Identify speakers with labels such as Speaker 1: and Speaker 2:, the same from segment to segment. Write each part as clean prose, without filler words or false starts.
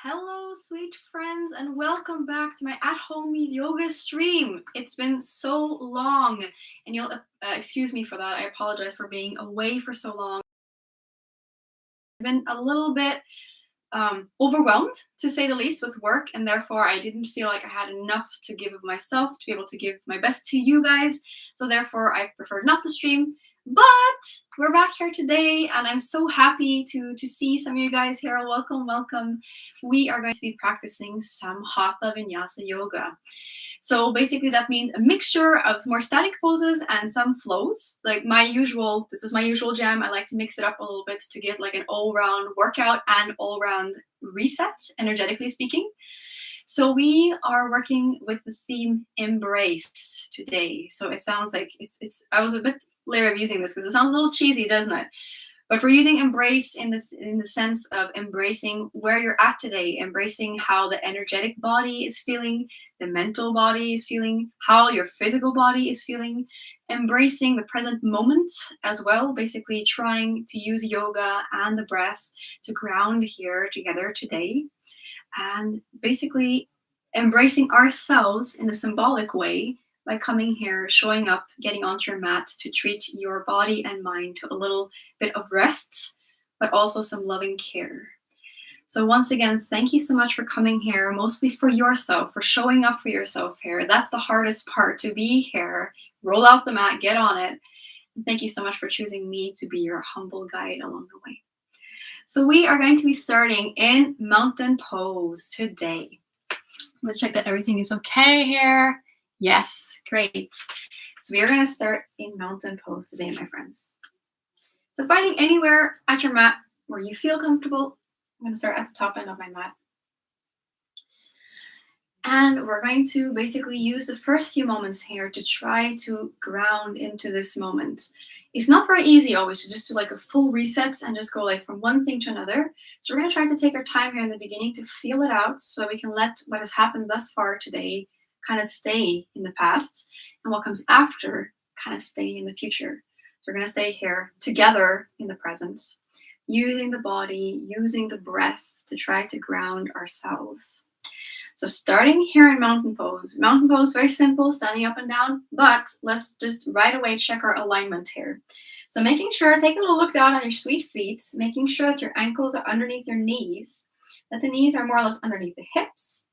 Speaker 1: Hello, sweet friends, and welcome back to my at-home yoga stream. It's been so long, and you'll excuse me for that. I apologize for being away for so long. I've been a little bit overwhelmed, to say the least, with work, and therefore I didn't feel like I had enough to give of myself to be able to give my best to you guys. So therefore, I preferred not to stream. But we're back here today, and I'm so happy to see some of you guys here. Welcome, welcome. We are going to be practicing some hatha-vinyasa yoga. So basically that means a mixture of more static poses and some flows. Like this is my usual jam. I like to mix it up a little bit to get like an all-round workout and all-round reset, energetically speaking. So we are working with the theme embrace today. So it sounds like I was a bit leery of using this because it sounds a little cheesy, doesn't it? But we're using embrace in the sense of embracing where you're at today, embracing how the energetic body is feeling, the mental body is feeling, how your physical body is feeling, embracing the present moment as well, basically trying to use yoga and the breath to ground here together today, and basically embracing ourselves in a symbolic way by coming here, showing up, getting onto your mat to treat your body and mind to a little bit of rest, but also some loving care. So once again, thank you so much for coming here, mostly for yourself, for showing up for yourself here. That's the hardest part, to be here. Roll out the mat, get on it. And thank you so much for choosing me to be your humble guide along the way. So we are going to be starting in mountain pose today. Let's check that everything is okay here. Yes, great. So we are going to start in mountain pose today, my friends. So finding anywhere at your mat where you feel comfortable. I'm going to start at the top end of my mat. And we're going to basically use the first few moments here to try to ground into this moment. It's not very easy always to just do like a full reset and just go like from one thing to another. So we're going to try to take our time here in the beginning to feel it out so that we can let what has happened thus far today kind of stay in the past, and what comes after kind of stay in the future. So we're going to stay here together in the present, using the body, using the breath to try to ground ourselves. So starting here in mountain pose. Mountain pose, very simple, standing up and down, but let's just right away check our alignment here. So making sure, take a little look down on your sweet feet, making sure that your ankles are underneath your knees, that the knees are more or less underneath the hips.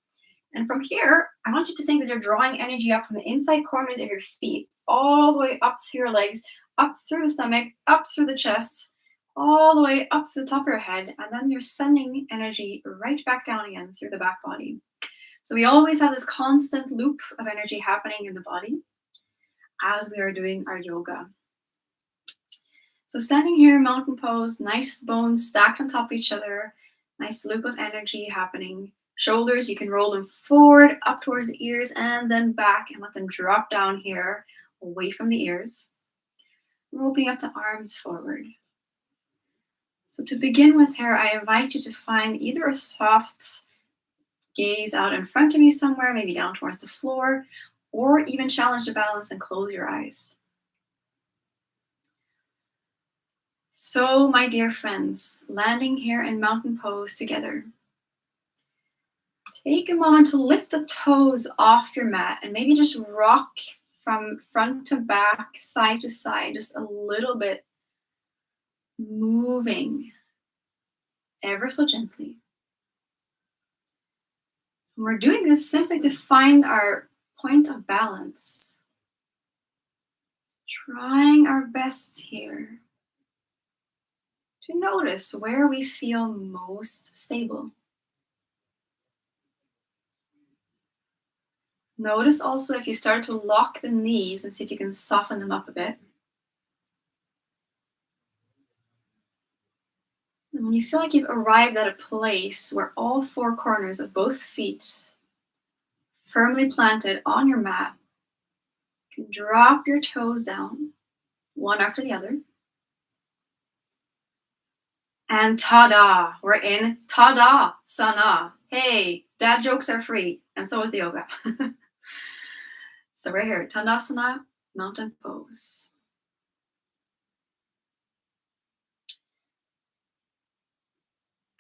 Speaker 1: And from here, I want you to think that you're drawing energy up from the inside corners of your feet, all the way up through your legs, up through the stomach, up through the chest, all the way up to the top of your head, and then you're sending energy right back down again through the back body. So we always have this constant loop of energy happening in the body as we are doing our yoga. So standing here, mountain pose, nice bones stacked on top of each other, nice loop of energy happening. Shoulders, you can roll them forward, up towards the ears, and then back, and let them drop down here, away from the ears. We're opening up the arms forward. So to begin with here, I invite you to find either a soft gaze out in front of you somewhere, maybe down towards the floor, or even challenge the balance and close your eyes. So, my dear friends, landing here in mountain pose together. Take a moment to lift the toes off your mat and maybe just rock from front to back, side to side, just a little bit, moving ever so gently. And we're doing this simply to find our point of balance. Trying our best here to notice where we feel most stable. Notice also if you start to lock the knees and see if you can soften them up a bit. And when you feel like you've arrived at a place where all four corners of both feet firmly planted on your mat, you can drop your toes down, one after the other. And ta-da, we're in Tadasana. Hey, dad jokes are free, and so is the yoga. So we're here, Tadasana, mountain pose.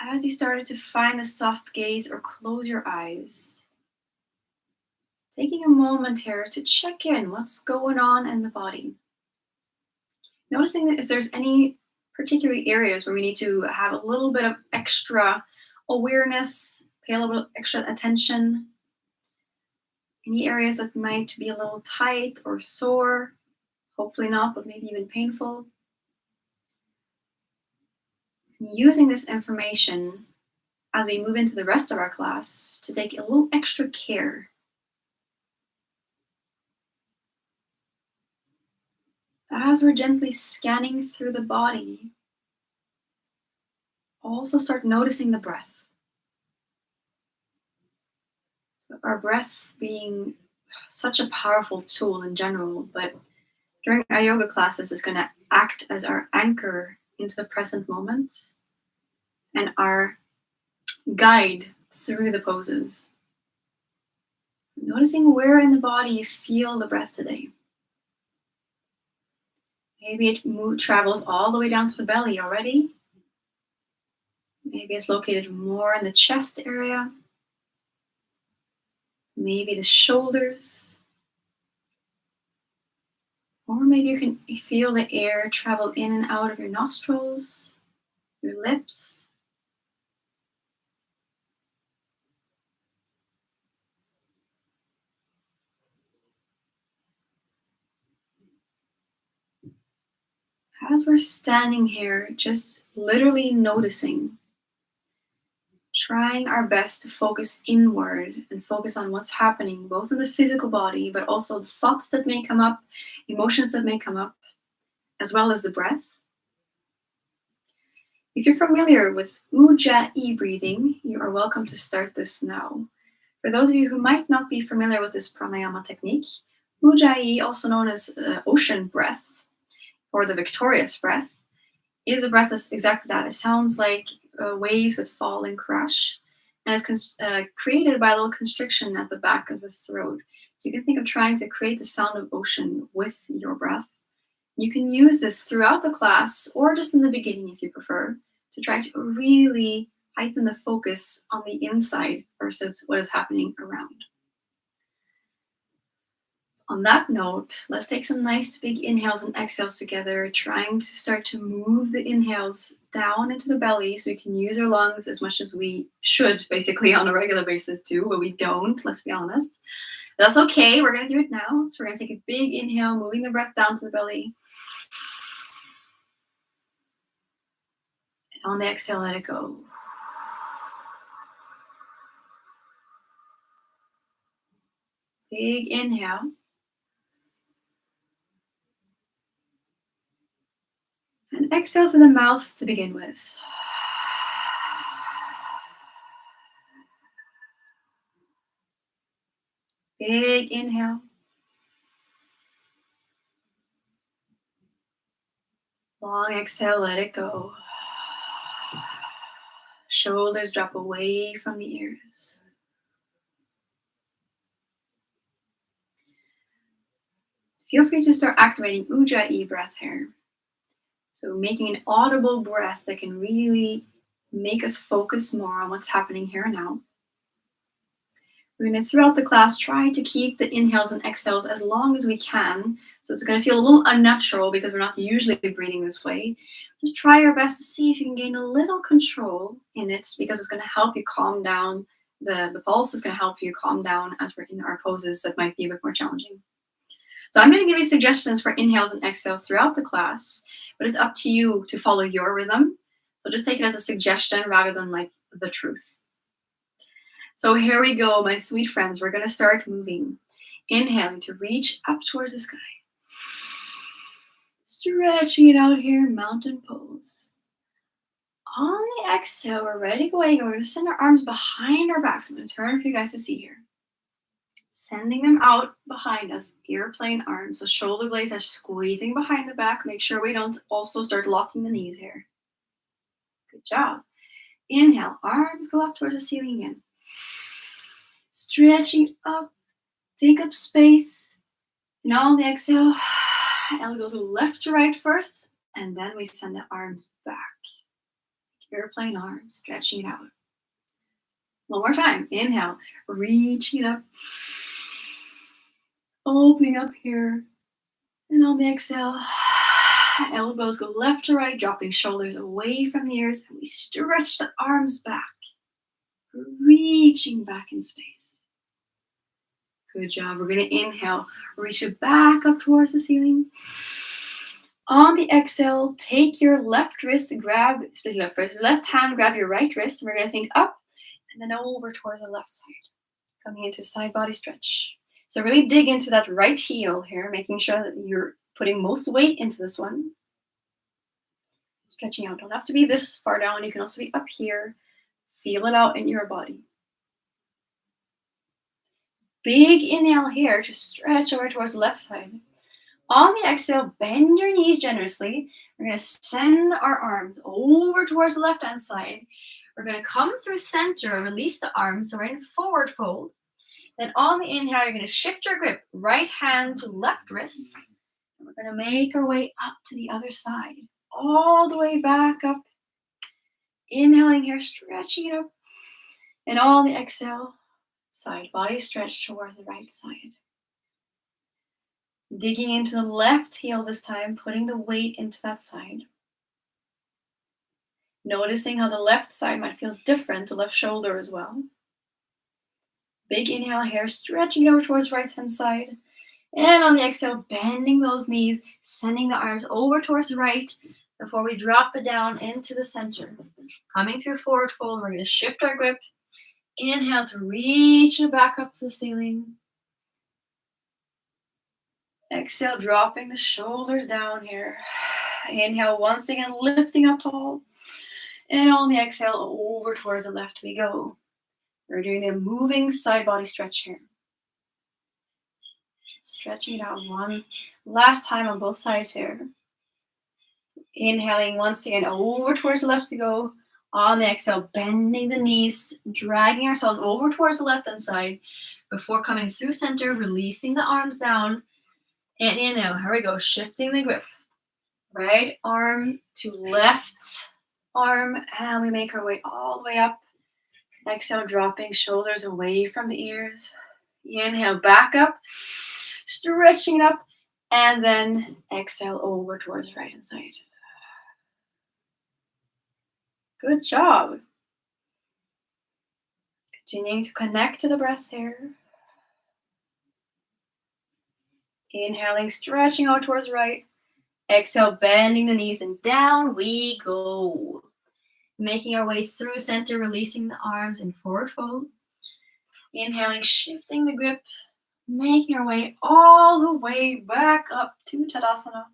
Speaker 1: as you started to find the soft gaze or close your eyes, taking a moment here to check in what's going on in the body. Noticing that if there's any particular areas where we need to have a little bit of extra awareness, pay a little bit extra attention, any areas that might be a little tight or sore, hopefully not, but maybe even painful. And using this information as we move into the rest of our class to take a little extra care. As we're gently scanning through the body, also start noticing the breath. So our breath being such a powerful tool in general, but during our yoga classes, it's going to act as our anchor into the present moment and our guide through the poses. So noticing where in the body you feel the breath today. Maybe it travels all the way down to the belly already. Maybe it's located more in the chest area. Maybe the shoulders. Or maybe you can feel the air travel in and out of your nostrils, your lips. As we're standing here, just literally noticing, trying our best to focus inward and focus on what's happening, both in the physical body, but also the thoughts that may come up, emotions that may come up, as well as the breath. If you're familiar with Ujjayi breathing, you are welcome to start this now. For those of you who might not be familiar with this pranayama technique, Ujjayi, also known as ocean breath or the victorious breath, is a breath that's exactly that. It sounds like waves that fall and crash, and it's created by a little constriction at the back of the throat. So you can think of trying to create the sound of ocean with your breath. You can use this throughout the class or just in the beginning if you prefer, to try to really heighten the focus on the inside versus what is happening around. On that note, let's take some nice big inhales and exhales together, trying to start to move the inhales down into the belly so we can use our lungs as much as we should, basically, on a regular basis too, but we don't, let's be honest. That's okay, we're going to do it now. So we're going to take a big inhale, moving the breath down to the belly. And on the exhale, let it go. Big inhale. And exhale to the mouth to begin with. Big inhale. Long exhale, let it go. Shoulders drop away from the ears. Feel free to start activating Ujjayi breath here. So making an audible breath that can really make us focus more on what's happening here and now. We're going to, throughout the class, try to keep the inhales and exhales as long as we can. So it's going to feel a little unnatural because we're not usually breathing this way. Just try our best to see if you can gain a little control in it, because it's going to help you calm down. The pulse is going to help you calm down as we're in our poses that might be a bit more challenging. So I'm going to give you suggestions for inhales and exhales throughout the class, but it's up to you to follow your rhythm. So just take it as a suggestion rather than like the truth. So here we go, my sweet friends. We're going to start moving. Inhaling to reach up towards the sky. Stretching it out here, mountain pose. On the exhale, we're ready to go. We're going to send our arms behind our backs. I'm going to turn for you guys to see here. Sending them out behind us, airplane arms. So shoulder blades are squeezing behind the back. Make sure we don't also start locking the knees here. Good job. Inhale, arms go up towards the ceiling again. Stretching up, take up space. And on the exhale, elbows go left to right first, and then we send the arms back. airplane arms, stretching it out. One more time. Inhale, reaching it up, opening up here. And on the exhale, elbows go left to right, dropping shoulders away from the ears. And we stretch the arms back, reaching back in space. Good job. We're going to inhale, reach it back up towards the ceiling. On the exhale, take your left wrist, split left wrist, left hand, grab your right wrist. And we're going to think up and then over towards the left side, coming into side body stretch. So really dig into that right heel here, making sure that you're putting most weight into this one. Stretching out. Don't have to be this far down. You can also be up here. Feel it out in your body. Big inhale here to stretch over towards the left side. On the exhale, bend your knees generously. We're going to send our arms over towards the left-hand side. We're going to come through center, release the arms, so we're in forward fold. Then on the inhale, you're going to shift your grip, right hand to left wrist. And we're going to make our way up to the other side, all the way back up. Inhaling here, stretching it up. And on the exhale, side body stretch towards the right side. Digging into the left heel this time, putting the weight into that side. Noticing how the left side might feel different, the left shoulder as well. Big inhale here, stretching it over towards the right-hand side. And on the exhale, bending those knees, sending the arms over towards the right before we drop it down into the center. Coming through forward fold, we're going to shift our grip. Inhale to reach it back up to the ceiling. Exhale, dropping the shoulders down here. Inhale, once again, lifting up tall. And on the exhale, over towards the left we go. We're doing the moving side body stretch here. Stretching it out one last time on both sides here. Inhaling once again, over towards the left we go. On the exhale, bending the knees, dragging ourselves over towards the left-hand side before coming through center, releasing the arms down. And inhale, here we go, shifting the grip. Right arm to left arm, and we make our way all the way up. Exhale, dropping shoulders away from the ears. Inhale, back up, stretching it up, and then exhale over towards the right-hand side. Good job. Continuing to connect to the breath here. Inhaling, stretching out towards the right. Exhale, bending the knees, and down we go. Making our way through center, releasing the arms in forward fold. Inhaling, shifting the grip, making our way all the way back up to Tadasana.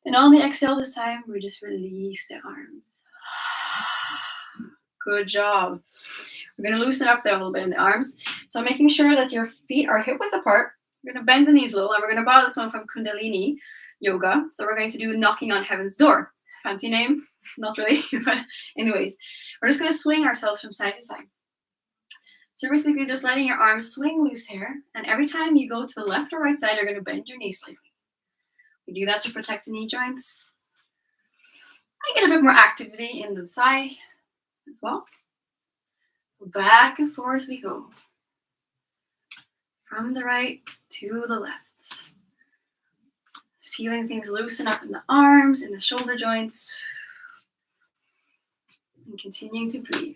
Speaker 1: And on the exhale this time, we just release the arms. Good job. We're going to loosen up there a little bit in the arms. So making sure that your feet are hip width apart. We're going to bend the knees a little, and we're going to borrow this one from Kundalini Yoga. So we're going to do knocking on heaven's door. Fancy name? Not really, but anyways. We're just going to swing ourselves from side to side. So basically just letting your arms swing loose here. And every time you go to the left or right side, you're going to bend your knees slightly. We do that to protect the knee joints. I get a bit more activity in the thigh as well. Back and forth we go. From the right to the left. Feeling things loosen up in the arms, in the shoulder joints. And continuing to breathe.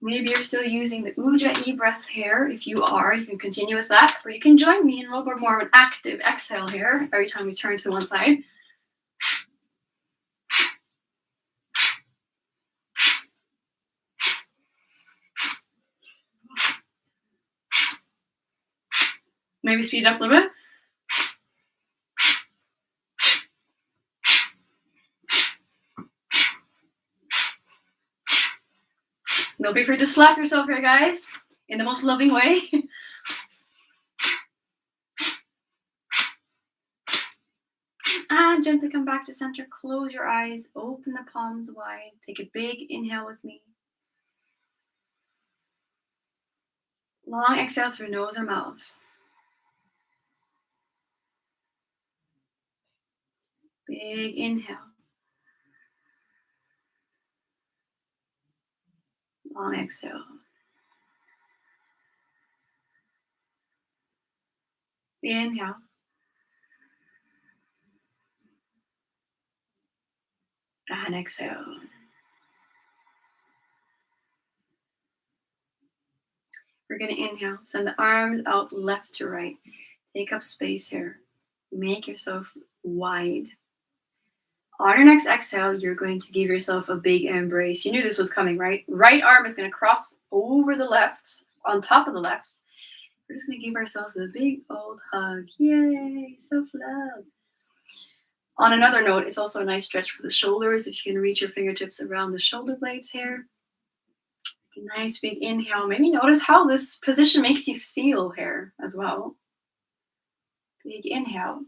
Speaker 1: Maybe you're still using the Ujjayi breath here. If you are, you can continue with that. Or you can join me in a little bit more of an active exhale here every time we turn to one side. Maybe speed it up a little bit. Don't be afraid to slap yourself here, guys, in the most loving way. And gently come back to center. Close your eyes. Open the palms wide. Take a big inhale with me. Long exhale through nose or mouth. Big inhale. Long exhale. Inhale. And exhale. We're going to inhale. Send the arms out left to right. Take up space here. Make yourself wide. On your next exhale, you're going to give yourself a big embrace. You knew this was coming, right? Right arm is going to cross over the left, on top of the left. We're just going to give ourselves a big old hug. Yay, self-love. On another note, it's also a nice stretch for the shoulders. If you can reach your fingertips around the shoulder blades here. Nice big inhale. Maybe notice how this position makes you feel here as well. Big inhale.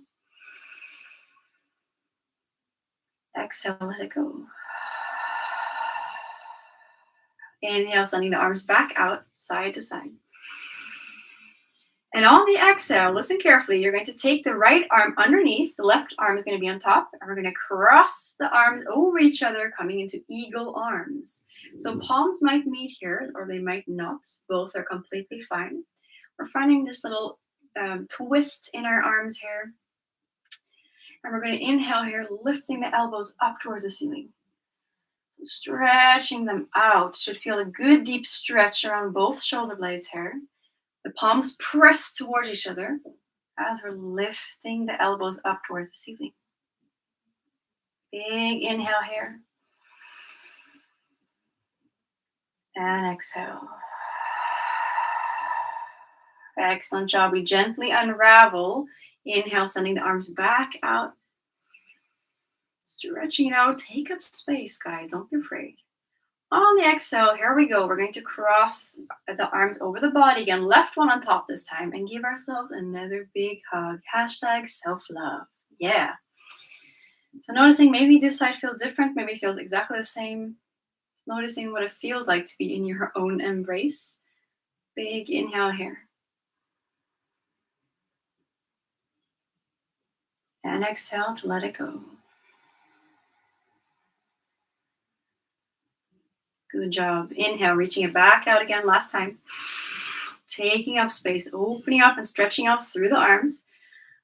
Speaker 1: Exhale, let it go. Inhale, sending the arms back out, side to side. And on the exhale, listen carefully. You're going to take the right arm underneath. The left arm is going to be on top. And we're going to cross the arms over each other, coming into eagle arms. So palms might meet here, or they might not. Both are completely fine. We're finding this little twist in our arms here. And we're going to inhale here, lifting the elbows up towards the ceiling. Stretching them out. Should feel a good deep stretch around both shoulder blades here. The palms press towards each other as we're lifting the elbows up towards the ceiling. Big inhale here. And exhale. Excellent job. We gently unravel. Inhale, sending the arms back out. Stretching it out. Take up space, guys. Don't be afraid. On the exhale, here we go. We're going to cross the arms over the body again. Left one on top this time. And give ourselves another big hug. Hashtag self-love. Yeah. So noticing maybe this side feels different. Maybe it feels exactly the same. Just noticing what it feels like to be in your own embrace. Big inhale here. And exhale to let it go. Good job. Inhale, reaching it back out again. Last time. Taking up space, opening up and stretching out through the arms.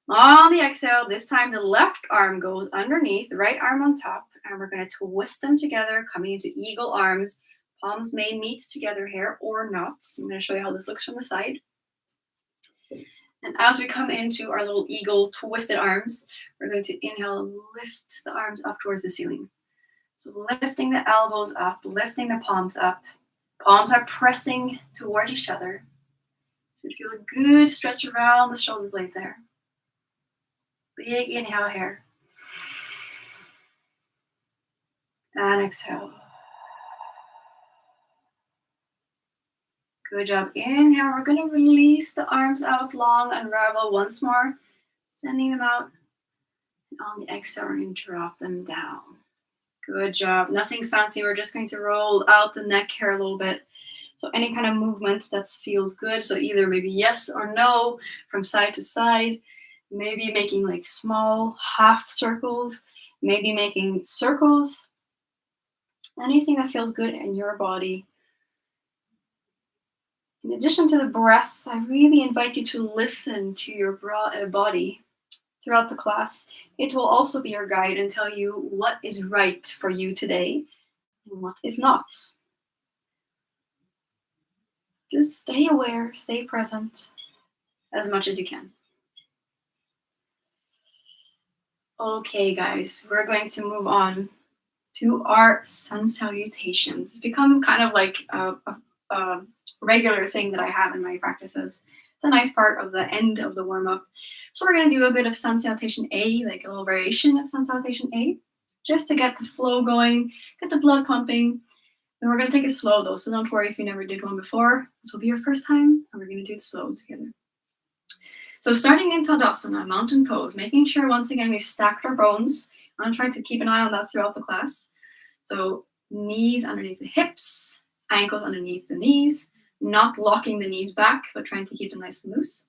Speaker 1: On the exhale, this time the left arm goes underneath, the right arm on top, and we're going to twist them together, coming into eagle arms. Palms may meet together here or not. I'm going to show you how this looks from the side. And as we come into our little eagle twisted arms, we're going to inhale and lift the arms up towards the ceiling. So lifting the elbows up, lifting the palms up. Palms are pressing toward each other. Should feel a good stretch around the shoulder blade there. Big inhale here. And exhale. Good job. Inhale. We're going to release the arms out long, unravel once more. Sending them out. And on the exhale, we're going to drop them down. Good job. Nothing fancy. We're just going to roll out the neck here a little bit. So any kind of movement that feels good. So either maybe yes or no from side to side. Maybe making like small half circles. Maybe making circles. Anything that feels good in your body. In addition to the breath, I really invite you to listen to your body throughout the class. It will also be your guide and tell you what is right for you today and what is not. Just stay aware, stay present as much as you can. Okay, guys, we're going to move on to our sun salutations. It's become kind of like a regular thing that I have in my practices. It's a nice part of the end of the warm-up. So we're going to do a bit of sun salutation A, like a little variation of sun salutation A, just to get the flow going, get the blood pumping. And we're going to take it slow, though, so don't worry if you never did one before. This will be your first time, and we're going to do it slow together. So starting in Tadasana, mountain pose, making sure, once again, we've stacked our bones. I'm trying to keep an eye on that throughout the class. So knees underneath the hips, ankles underneath the knees, not locking the knees back, but trying to keep them nice and loose.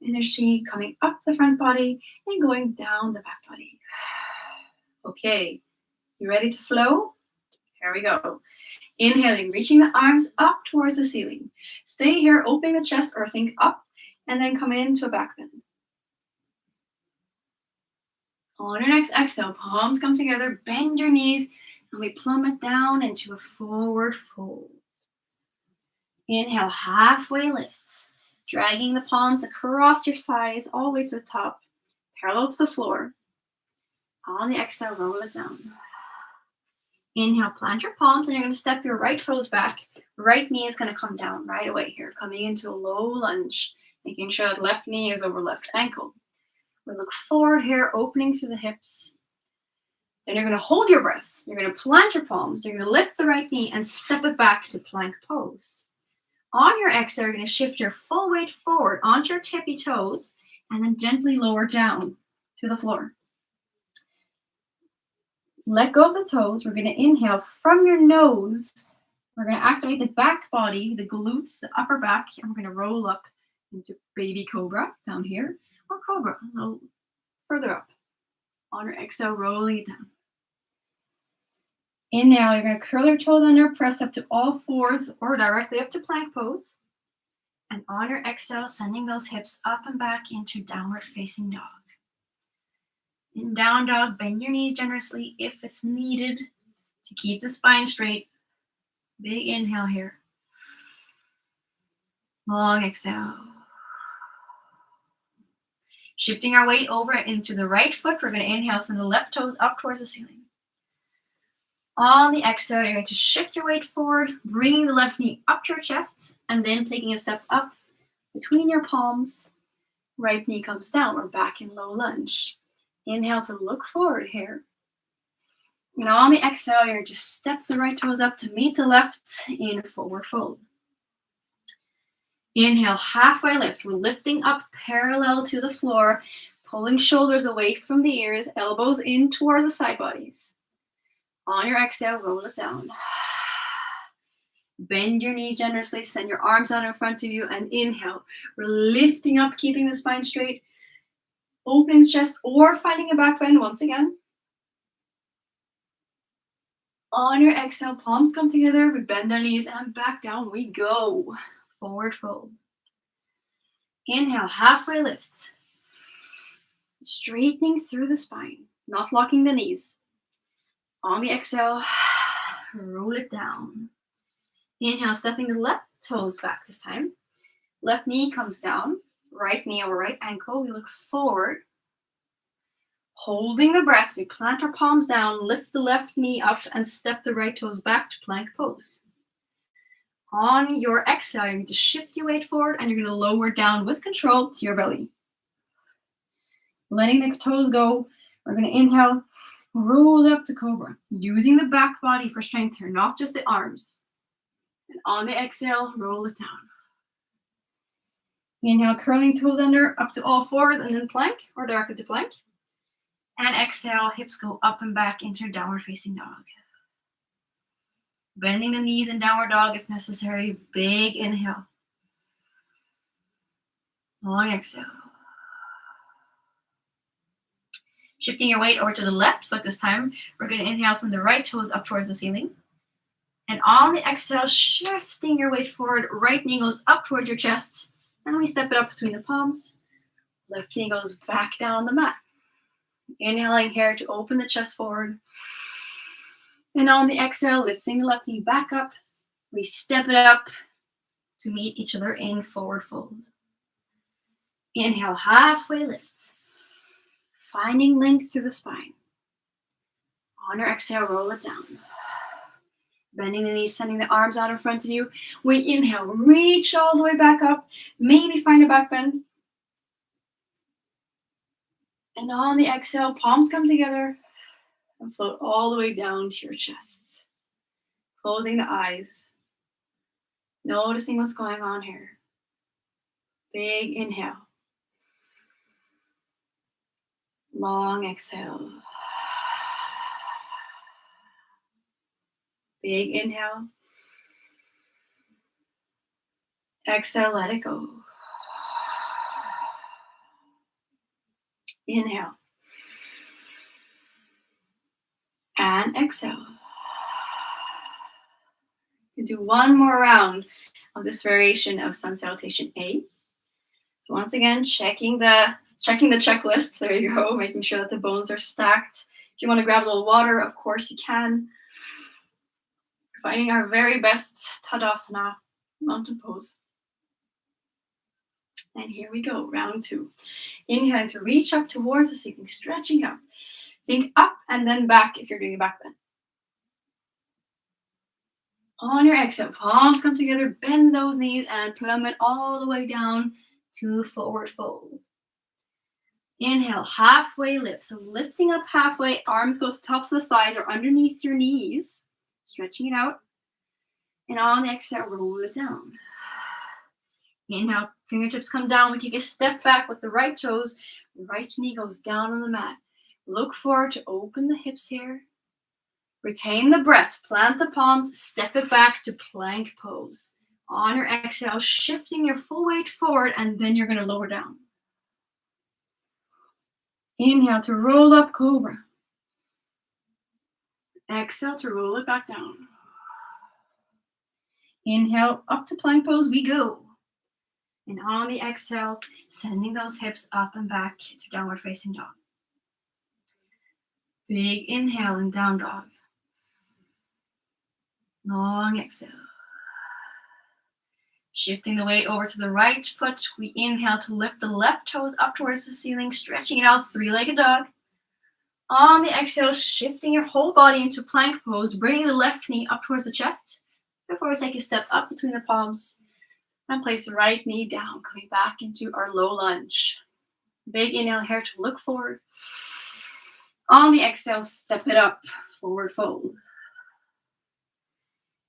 Speaker 1: Energy coming up the front body and going down the back body. Okay, you ready to flow? Here we go. Inhaling, reaching the arms up towards the ceiling. Stay here, opening the chest or think up, and then come into a back bend. On your next exhale, palms come together, bend your knees, and we plummet down into a forward fold. Inhale, halfway lifts, dragging the palms across your thighs all the way to the top, parallel to the floor. On the exhale, roll it down. Inhale, plant your palms, and you're going to step your right toes back. Right knee is going to come down right away here, coming into a low lunge, making sure that left knee is over left ankle. We look forward here, opening to the hips. Then you're going to hold your breath. You're going to plant your palms. You're going to lift the right knee and step it back to plank pose. On your exhale, you're going to shift your full weight forward onto your tippy toes and then gently lower down to the floor. Let go of the toes. We're going to inhale from your nose. We're going to activate the back body, the glutes, the upper back, and we're going to roll up into baby cobra down here, or cobra a little further up. On your exhale, rolling it down. Inhale, you're going to curl your toes under, press up to all fours or directly up to plank pose. And on your exhale, sending those hips up and back into downward facing dog. In down dog, bend your knees generously if it's needed to keep the spine straight. Big inhale here. Long exhale. Shifting our weight over into the right foot, we're going to inhale, send the left toes up towards the ceiling. On the exhale, you're going to shift your weight forward, bringing the left knee up to your chest, and then taking a step up between your palms. Right knee comes down. We're back in low lunge. Inhale to look forward here. And on the exhale, you're going to step the right toes up to meet the left in forward fold. Inhale, halfway lift. We're lifting up parallel to the floor, pulling shoulders away from the ears, elbows in towards the side bodies. On your exhale, roll it down. Bend your knees generously, send your arms out in front of you, and inhale. We're lifting up, keeping the spine straight, opening the chest, or finding a back bend once again. On your exhale, palms come together, we bend our knees, and back down we go. Forward fold. Inhale, halfway lift. Straightening through the spine, not locking the knees. On the exhale, roll it down. Inhale, stepping the left toes back this time. Left knee comes down. Right knee over right ankle. We look forward. Holding the breath, we plant our palms down, lift the left knee up, and step the right toes back to plank pose. On your exhale, you're going to shift your weight forward, and you're going to lower down with control to your belly. Letting the toes go, we're going to inhale. Roll it up to cobra, using the back body for strength here, not just the arms. And on the exhale, roll it down. Inhale, curling toes under, up to all fours, and then plank, or directly to plank. And exhale, hips go up and back into downward facing dog. Bending the knees in downward dog if necessary. Big inhale. Long exhale. Shifting your weight over to the left foot this time. We're going to inhale, send the right toes up towards the ceiling. And on the exhale, shifting your weight forward. Right knee goes up towards your chest. And we step it up between the palms. Left knee goes back down on the mat. Inhaling here to open the chest forward. And on the exhale, lifting the left knee back up. We step it up to meet each other in forward fold. Inhale, halfway lift. Finding length through the spine. On your exhale, roll it down. Bending the knees, sending the arms out in front of you. We inhale, reach all the way back up. Maybe find a back bend. And on the exhale, palms come together and float all the way down to your chest. Closing the eyes. Noticing what's going on here. Big inhale. Long exhale. Big inhale. Exhale, let it go. Inhale. And exhale. You can do one more round of this variation of sun salutation A. So once again, checking the checklist. There you go, making sure that the bones are stacked. If you want to grab a little water, of course you can. Finding our very best Tadasana mountain pose. And here we go, round 2. Inhaling to reach up towards the ceiling, stretching out. Think up and then back if you're doing a back bend. On your exhale, palms come together, bend those knees and plummet all the way down to forward fold. Inhale, halfway lift. So lifting up halfway, arms go to tops of the thighs or underneath your knees, stretching it out. And on the exhale, roll it down. Inhale, fingertips come down. We take a step back with the right toes. Right knee goes down on the mat. Look forward to open the hips here. Retain the breath. Plant the palms. Step it back to plank pose. On your exhale, shifting your full weight forward, and then you're going to lower down. Inhale to roll up cobra. Exhale to roll it back down. Inhale, up to plank pose we go. And on the exhale, sending those hips up and back to downward facing dog. Big inhale in down dog. Long exhale. Shifting the weight over to the right foot, we inhale to lift the left toes up towards the ceiling, stretching it out, three-legged dog. On the exhale, shifting your whole body into plank pose, bringing the left knee up towards the chest. Before we take a step up between the palms and place the right knee down, coming back into our low lunge. Big inhale here to look forward. On the exhale, step it up, forward fold.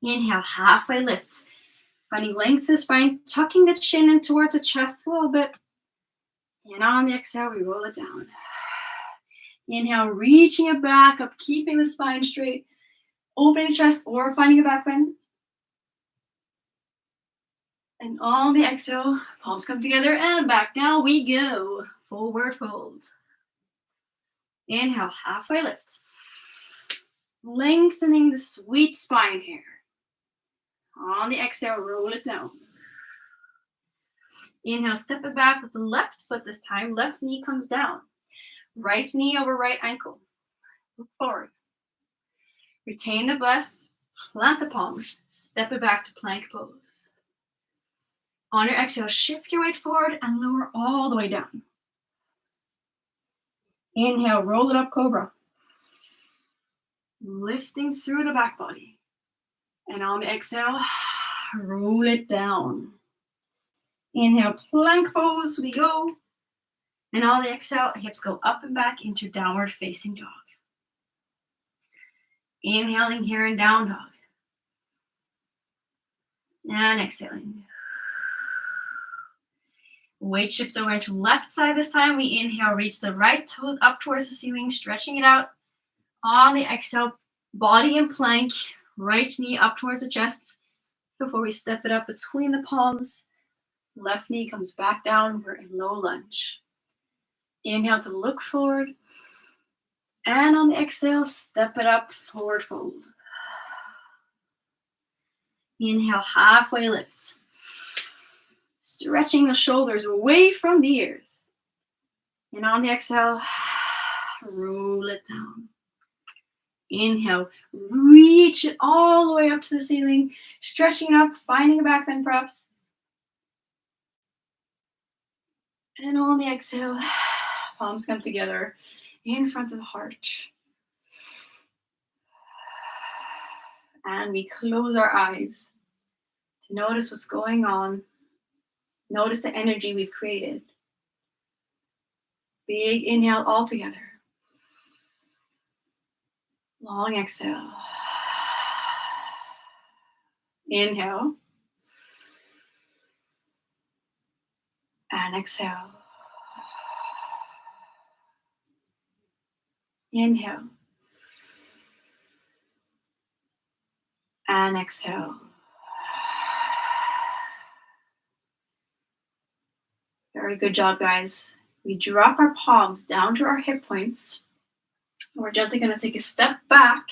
Speaker 1: Inhale, halfway lift. Finding length of the spine, tucking the chin in towards the chest a little bit. And on the exhale, we roll it down. Inhale, reaching it back up, keeping the spine straight. Opening the chest or finding a back bend. And on the exhale, palms come together and back down we go. Forward fold. Inhale, halfway lift. Lengthening the sweet spine here. On the exhale, roll it down. Inhale, step it back with the left foot this time. Left knee comes down. Right knee over right ankle. Look forward. Retain the breath. Plant the palms. Step it back to plank pose. On your exhale, shift your weight forward and lower all the way down. Inhale, roll it up, cobra. Lifting through the back body. And on the exhale, roll it down. Inhale, plank pose, we go. And on the exhale, hips go up and back into downward facing dog. Inhaling here in down dog. And exhaling. Weight shifts over into left side this time. We inhale, reach the right toes up towards the ceiling, stretching it out. On the exhale, body in plank, right knee up towards the chest. Before we step it up between the palms, left knee comes back down. We're in low lunge. Inhale to look forward. And on the exhale, step it up, forward fold. Inhale, halfway lift. Stretching the shoulders away from the ears. And on the exhale, roll it down. Inhale, reach it all the way up to the ceiling, stretching it up, finding a back bend perhaps. And on the exhale, palms come together in front of the heart. And we close our eyes to notice what's going on. Notice the energy we've created. Big inhale all together. Long exhale. Inhale. And exhale. Inhale. And exhale. Very good job, guys. We drop our palms down to our hip points. We're gently going to take a step back.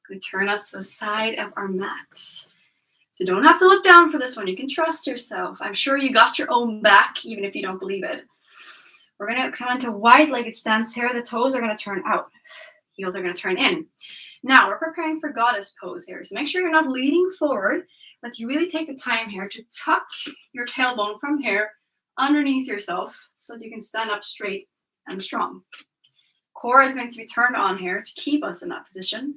Speaker 1: Going to turn us to the side of our mats. So you don't have to look down for this one. You can trust yourself. I'm sure you got your own back, even if you don't believe it. We're going to come into wide-legged stance here. The toes are going to turn out. Heels are going to turn in. Now, we're preparing for goddess pose here. So make sure you're not leaning forward, but you really take the time here to tuck your tailbone from here underneath yourself so that you can stand up straight and strong. Core is going to be turned on here to keep us in that position.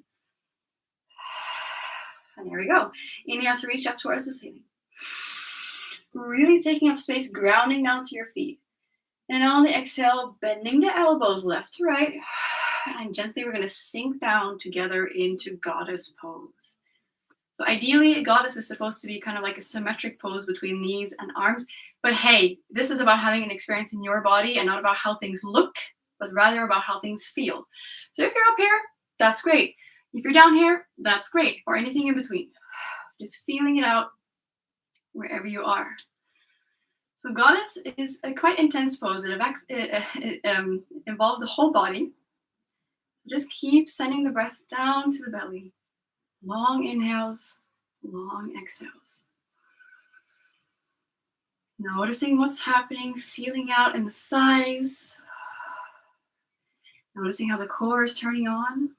Speaker 1: And here we go. Inhale to reach up towards the ceiling. Really taking up space, grounding down to your feet. And on the exhale, bending the elbows left to right. And gently we're going to sink down together into goddess pose. So ideally, a goddess is supposed to be kind of like a symmetric pose between knees and arms. But hey, this is about having an experience in your body and not about how things look, but rather about how things feel. So if you're up here, that's great. If you're down here, that's great. Or anything in between. Just feeling it out wherever you are. So goddess is a quite intense pose. It involves the whole body. Just keep sending the breath down to the belly. Long inhales, long exhales. Noticing what's happening, feeling out in the thighs. Noticing how the core is turning on.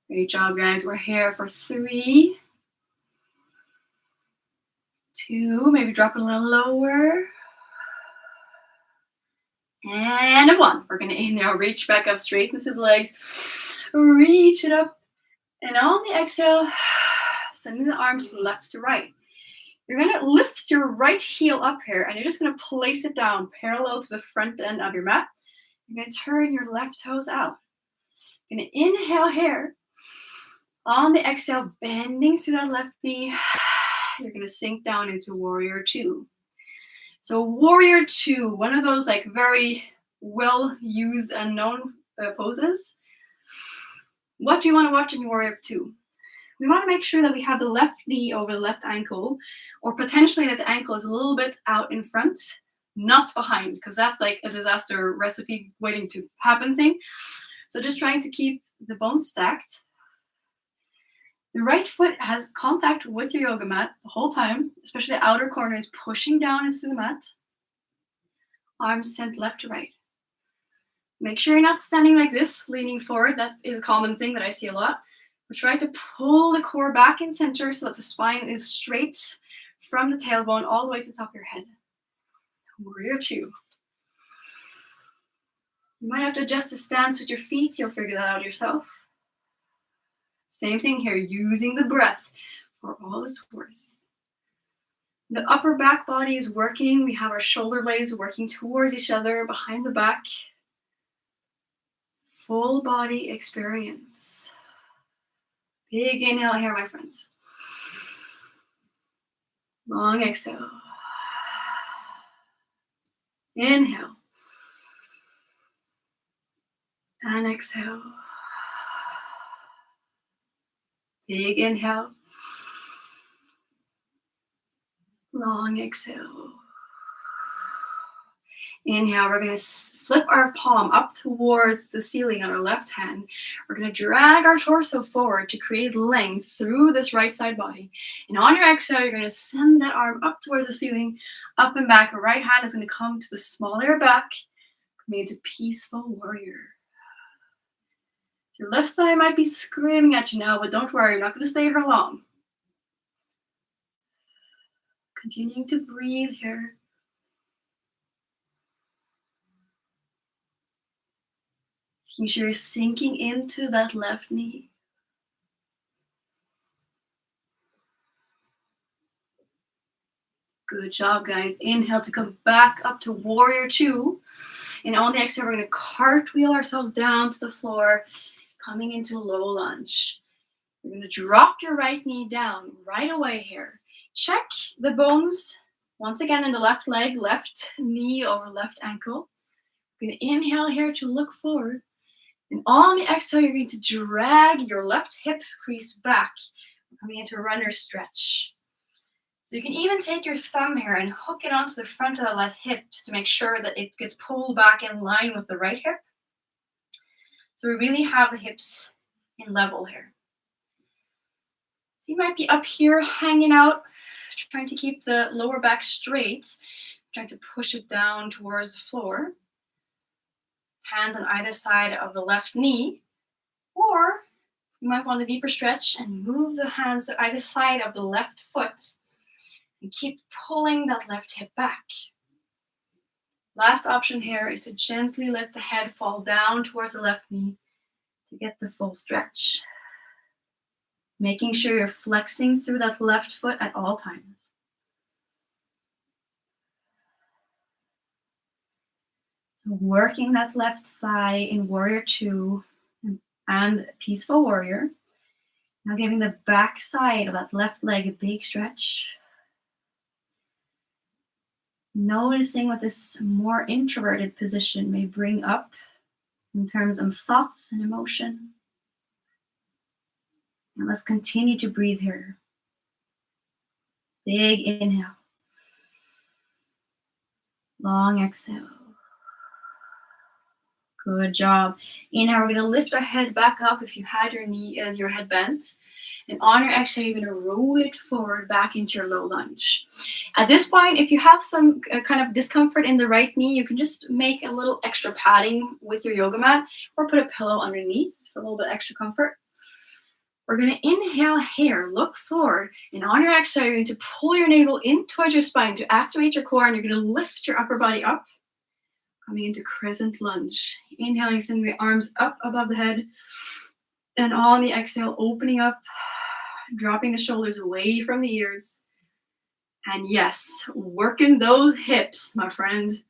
Speaker 1: Great job, guys. We're here for 3, 2, maybe drop it a little lower. And 1. We're going to inhale, reach back up, straighten through the legs. Reach it up. And on the exhale, sending the arms left to right. You're going to lift your right heel up here, and you're just going to place it down parallel to the front end of your mat. You're going to turn your left toes out. You're going to inhale here. On the exhale, bending through that left knee, you're going to sink down into warrior 2. So warrior 2, one of those like very well used and known poses. What do you want to watch in warrior 2? We want to make sure that we have the left knee over the left ankle, or potentially that the ankle is a little bit out in front, not behind, because that's like a disaster recipe waiting to happen thing. So just trying to keep the bones stacked. The right foot has contact with your yoga mat the whole time, especially the outer corner is pushing down into the mat. Arms sent left to right. Make sure you're not standing like this, leaning forward. That is a common thing that I see a lot. We're trying to pull the core back in center so that the spine is straight from the tailbone all the way to the top of your head. Warrior 2. You might have to adjust the stance with your feet. You'll figure that out yourself. Same thing here, using the breath for all it's worth. The upper back body is working. We have our shoulder blades working towards each other behind the back. Full body experience. Big inhale here, my friends. Long exhale. Inhale. And exhale. Big inhale. Long exhale. Inhale, we're going to flip our palm up towards the ceiling on our left hand. We're going to drag our torso forward to create length through this right side body. And on your exhale, you're going to send that arm up towards the ceiling, up and back. Our right hand is going to come to the small of your back, coming into peaceful warrior. Your left thigh might be screaming at you now, but don't worry, you're not going to stay here long. Continuing to breathe here. Making sure you're sinking into that left knee. Good job, guys. Inhale to come back up to warrior 2. And on the exhale, we're going to cartwheel ourselves down to the floor, coming into low lunge. You're going to drop your right knee down right away here. Check the bones once again in the left leg, left knee over left ankle. You're going to inhale here to look forward. And on the exhale, you're going to drag your left hip crease back. We're coming into a runner stretch. So you can even take your thumb here and hook it onto the front of the left hip to make sure that it gets pulled back in line with the right hip. So we really have the hips in level here. So you might be up here hanging out, trying to keep the lower back straight, trying to push it down towards the floor. Hands on either side of the left knee, or you might want a deeper stretch and move the hands to either side of the left foot and keep pulling that left hip back. Last option here is to gently let the head fall down towards the left knee to get the full stretch. Making sure you're flexing through that left foot at all times. So working that left thigh in Warrior 2 and Peaceful Warrior. Now giving the back side of that left leg a big stretch. Noticing what this more introverted position may bring up in terms of thoughts and emotion. And let's continue to breathe here. Big inhale. Long exhale. Good job. Inhale, we're going to lift our head back up if you had your knee and your head bent. And on your exhale, you're going to roll it forward back into your low lunge. At this point, if you have some kind of discomfort in the right knee, you can just make a little extra padding with your yoga mat or put a pillow underneath for a little bit extra comfort. We're going to inhale here, look forward, and on your exhale, you're going to pull your navel in towards your spine to activate your core, and you're going to lift your upper body up, coming into crescent lunge. Inhaling, sending the arms up above the head, and on the exhale, opening up, dropping the shoulders away from the ears. And yes, working those hips, my friend.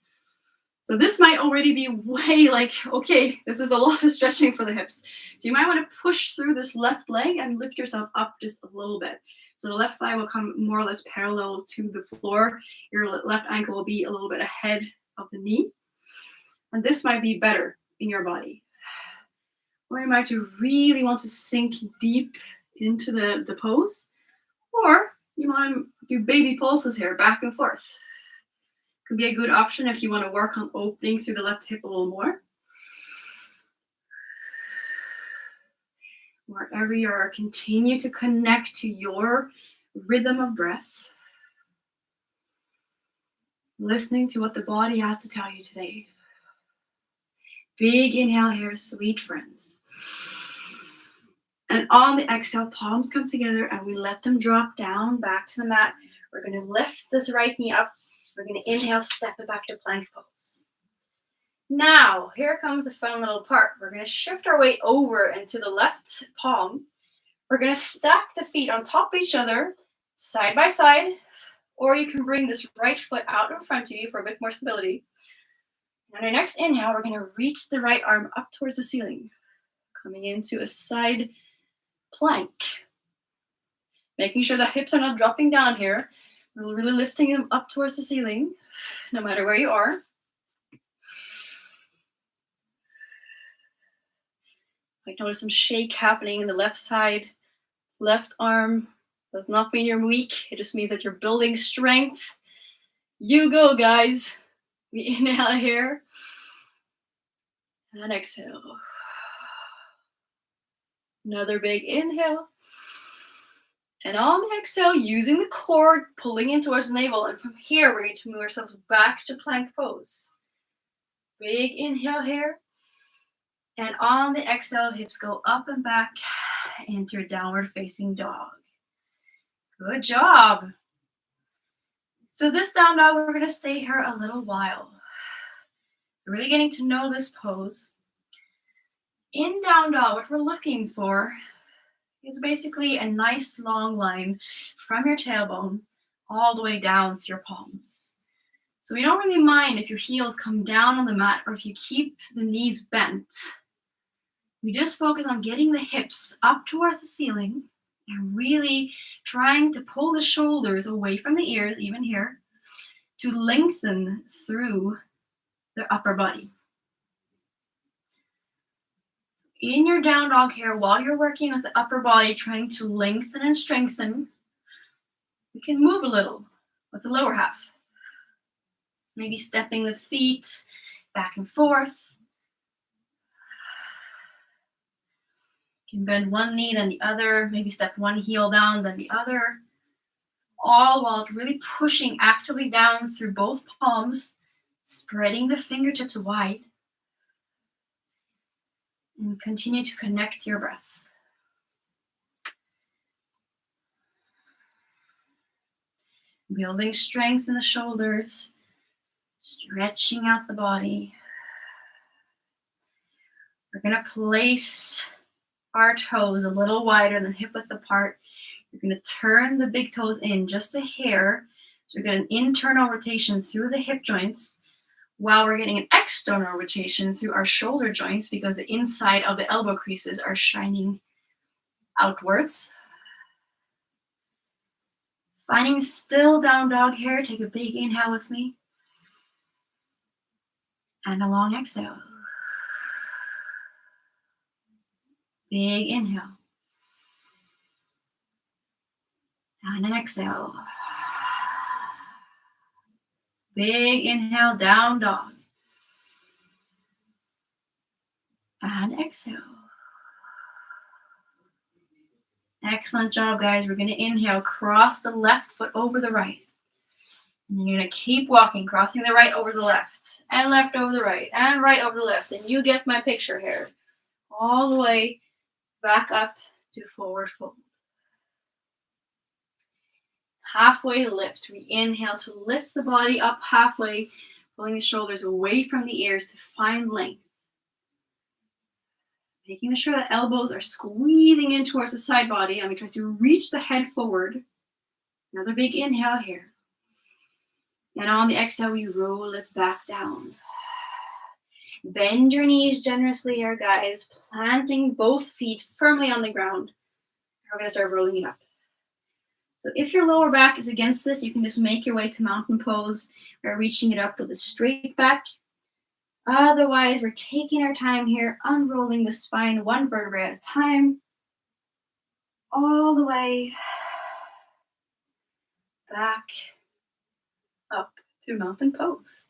Speaker 1: So this might already be way like, okay, this is a lot of stretching for the hips. So you might want to push through this left leg and lift yourself up just a little bit. So the left thigh will come more or less parallel to the floor. Your left ankle will be a little bit ahead of the knee. And this might be better in your body. Or you might really want to sink deep into the pose. Or you want to do baby pulses here, back and forth. Could be a good option if you want to work on opening through the left hip a little more. Wherever you are, continue to connect to your rhythm of breath. Listening to what the body has to tell you today. Big inhale here, sweet friends. And on the exhale, palms come together and we let them drop down back to the mat. We're going to lift this right knee up. We're going to inhale, step it back to plank pose. Now, here comes the fun little part. We're going to shift our weight over into the left palm. We're going to stack the feet on top of each other, side by side, or you can bring this right foot out in front of you for a bit more stability. On our next inhale, we're going to reach the right arm up towards the ceiling, coming into a side plank. Making sure the hips are not dropping down here. We're really lifting them up towards the ceiling, no matter where you are. I notice some shake happening in the left side. Left arm does not mean you're weak. It just means that you're building strength. You go, guys. We inhale here. And exhale. Another big inhale. And on the exhale, using the core, pulling in towards the navel. And from here, we're going to move ourselves back to plank pose. Big inhale here. And on the exhale, hips go up and back into your downward facing dog. Good job. So this down dog, we're going to stay here a little while. Really getting to know this pose. In down dog, what we're looking for is basically a nice long line from your tailbone all the way down with your palms. So we don't really mind if your heels come down on the mat or if you keep the knees bent. We just focus on getting the hips up towards the ceiling and really trying to pull the shoulders away from the ears, even here, to lengthen through the upper body. In your down dog here, while you're working with the upper body, trying to lengthen and strengthen, you can move a little with the lower half. Maybe stepping the feet back and forth. You can bend one knee, then the other, maybe step one heel down, then the other, all while really pushing actively down through both palms, spreading the fingertips wide, and continue to connect your breath. Building strength in the shoulders, stretching out the body. We're going to place our toes a little wider than hip width apart. You're going to turn the big toes in just a hair. So we get an internal rotation through the hip joints while we're getting an external rotation through our shoulder joints because the inside of the elbow creases are shining outwards. Finding still down dog here. Take a big inhale with me. And a long exhale. Big inhale. And an exhale. Big inhale, down dog. And exhale. Excellent job, guys. We're going to inhale, cross the left foot over the right. And you're going to keep walking, crossing the right over the left, and left over the right, and right over the left. And you get my picture here. All the way back up to forward fold. Halfway lift. We inhale to lift the body up halfway, pulling the shoulders away from the ears to find length. Making sure that elbows are squeezing in towards the side body, and we try to reach the head forward. Another big inhale here. And on the exhale, we roll it back down. Bend your knees generously here, guys. Planting both feet firmly on the ground. We're going to start rolling it up. So if your lower back is against this, you can just make your way to mountain pose by reaching it up with a straight back. Otherwise, we're taking our time here, unrolling the spine one vertebrae at a time. All the way back up to mountain pose.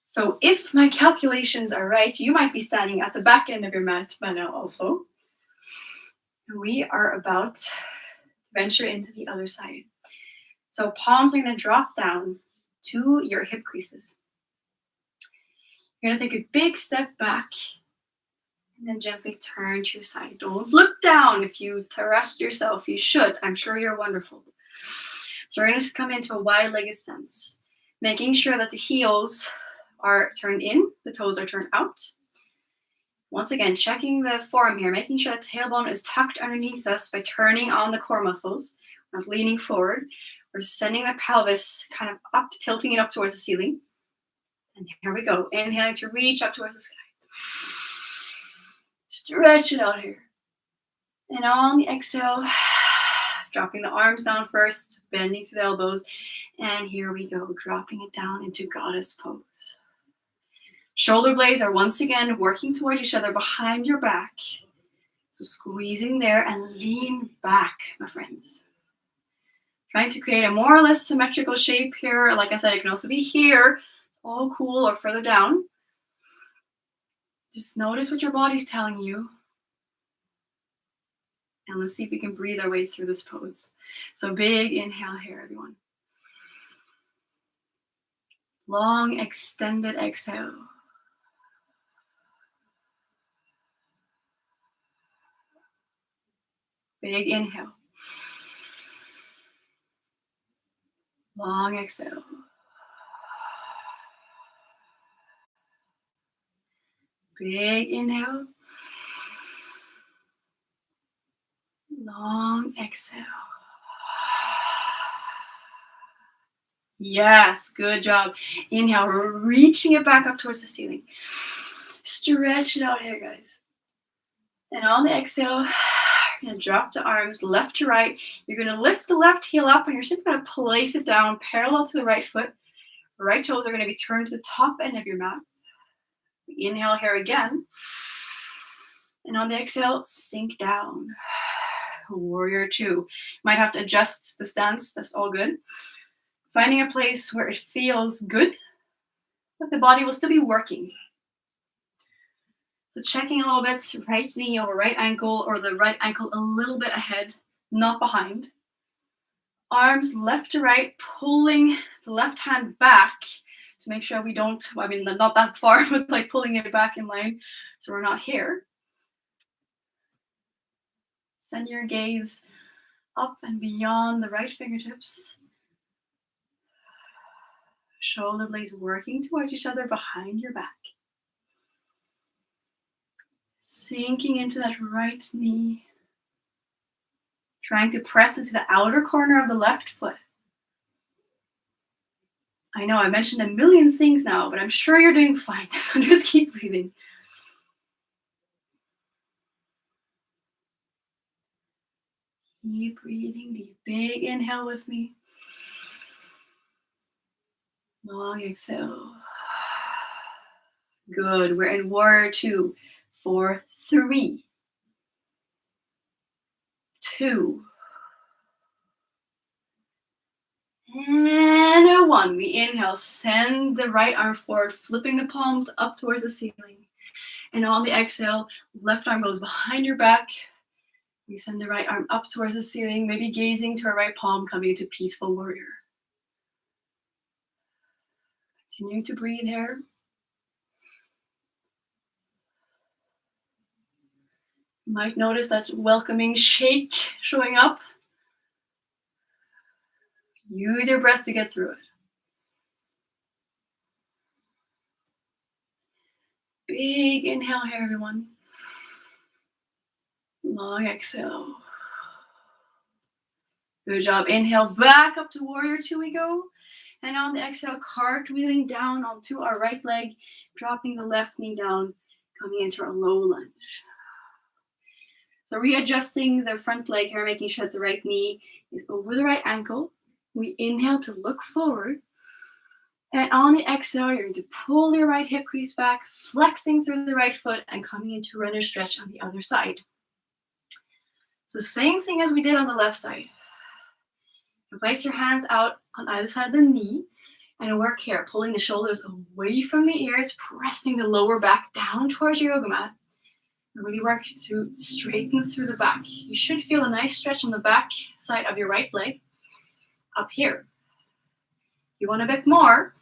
Speaker 1: So if my calculations are right, you might be standing at the back end of your mat by now also. We are about to venture into the other side. So palms are going to drop down to your hip creases. You're going to take a big step back and then gently turn to your side. Don't look down. If you rest yourself, you should. I'm sure you're wonderful. So we're going to come into a wide-legged stance, making sure that the heels are turned in, the toes are turned out. Once again, checking the form here, making sure the tailbone is tucked underneath us by turning on the core muscles, not leaning forward. We're sending the pelvis kind of up, tilting it up towards the ceiling. And here we go. Inhaling to reach up towards the sky. Stretch it out here. And on the exhale, dropping the arms down first, bending through the elbows. And here we go, dropping it down into goddess pose. Shoulder blades are once again working towards each other behind your back. So squeezing there and lean back, my friends. Trying to create a more or less symmetrical shape here. Like I said, it can also be here. It's all cool, or further down. Just notice what your body's telling you. And let's see if we can breathe our way through this pose. So big inhale here, everyone. Long, extended exhale. Big inhale. Long exhale. Big inhale. Long exhale. Yes, good job. Inhale, we're reaching it back up towards the ceiling. Stretch it out here, guys. And on the exhale, you're going to drop the arms left to right. You're going to lift the left heel up, and you're simply going to place it down parallel to the right foot. The right toes are going to be turned to the top end of your mat. Inhale here again. And on the exhale, sink down. Warrior two. Might have to adjust the stance. That's all good. Finding a place where it feels good, but the body will still be working. So checking a little bit, right knee over right ankle, or the right ankle a little bit ahead, not behind. Arms left to right, pulling the left hand back to make sure we don't, I mean, not that far, but like pulling it back in line so we're not here. Send your gaze up and beyond the right fingertips. Shoulder blades working towards each other behind your back. Sinking into that right knee. Trying to press into the outer corner of the left foot. I know I mentioned a million things now, but I'm sure you're doing fine. So just keep breathing. Keep breathing deep. Big inhale with me. Long exhale. Good. We're in warrior 2 for 3, 2, and a 1. We inhale, send the right arm forward, flipping the palms up towards the ceiling. And on the exhale, left arm goes behind your back. We send the right arm up towards the ceiling, maybe gazing to our right palm, coming into peaceful warrior. Continuing to breathe here. You might notice that welcoming shake showing up. Use your breath to get through it. Big inhale here, everyone. Long exhale. Good job. Inhale, back up to warrior 2 we go. And on the exhale, cartwheeling down onto our right leg, dropping the left knee down, coming into our low lunge. So readjusting the front leg here, making sure that the right knee is over the right ankle. We inhale to look forward. And on the exhale, you're going to pull your right hip crease back, flexing through the right foot and coming into runner stretch on the other side. So same thing as we did on the left side. You place your hands out on either side of the knee and work here, pulling the shoulders away from the ears, pressing the lower back down towards your yoga mat. And really work to straighten through the back. You should feel a nice stretch on the back side of your right leg up here. If you want a bit more,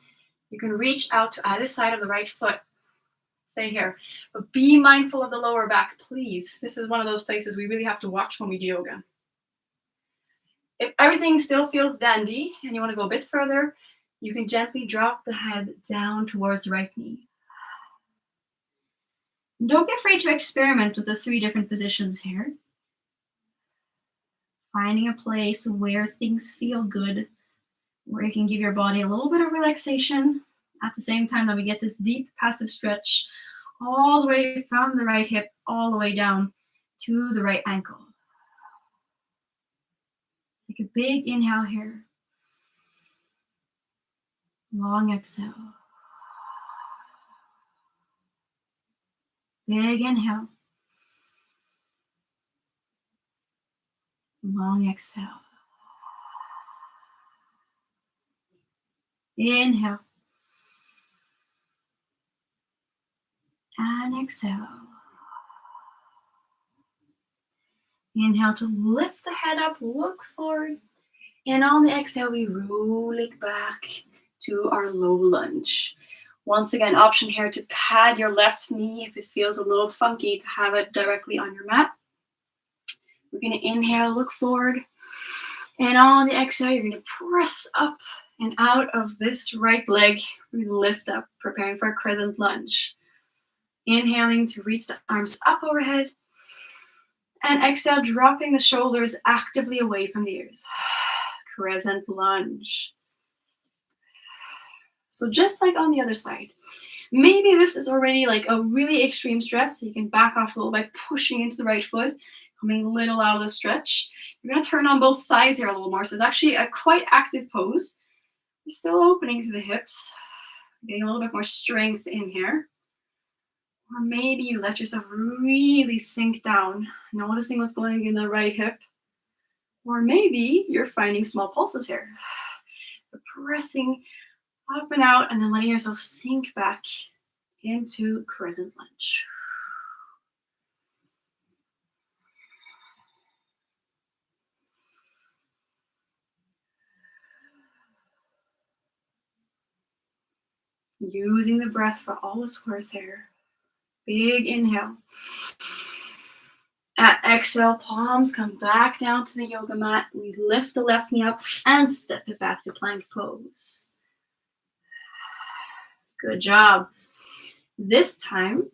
Speaker 1: you can reach out to either side of the right foot. Stay here. But be mindful of the lower back, please. This is one of those places we really have to watch when we do yoga. If everything still feels dandy and you want to go a bit further, you can gently drop the head down towards the right knee. Don't be afraid to experiment with the 3 different positions here. Finding a place where things feel good, where you can give your body a little bit of relaxation at the same time that we get this deep passive stretch all the way from the right hip all the way down to the right ankle. Take a big inhale here. Long exhale. Big inhale. Long exhale. Inhale. And exhale. Inhale to lift the head up, look forward. And on the exhale, we roll it back to our low lunge. Once again, option here to pad your left knee if it feels a little funky to have it directly on your mat. We're going to inhale, look forward. And on the exhale, you're going to press up and out of this right leg. We lift up, preparing for a crescent lunge. Inhaling to reach the arms up overhead. And exhale, dropping the shoulders actively away from the ears. Crescent lunge. So just like on the other side, maybe this is already like a really extreme stress, so you can back off a little by pushing into the right foot, coming a little out of the stretch. You're going to turn on both thighs here a little more, so it's actually a quite active pose. You're still opening to the hips, getting a little bit more strength in here. Or maybe you let yourself really sink down, noticing what's going in the right hip. Or maybe you're finding small pulses here. You're pressing up and out and then letting yourself sink back into crescent lunge. Using the breath for all it's worth here. Big inhale. At exhale, palms come back down to the yoga mat. We lift the left knee up and step it back to plank pose. Good job. This time,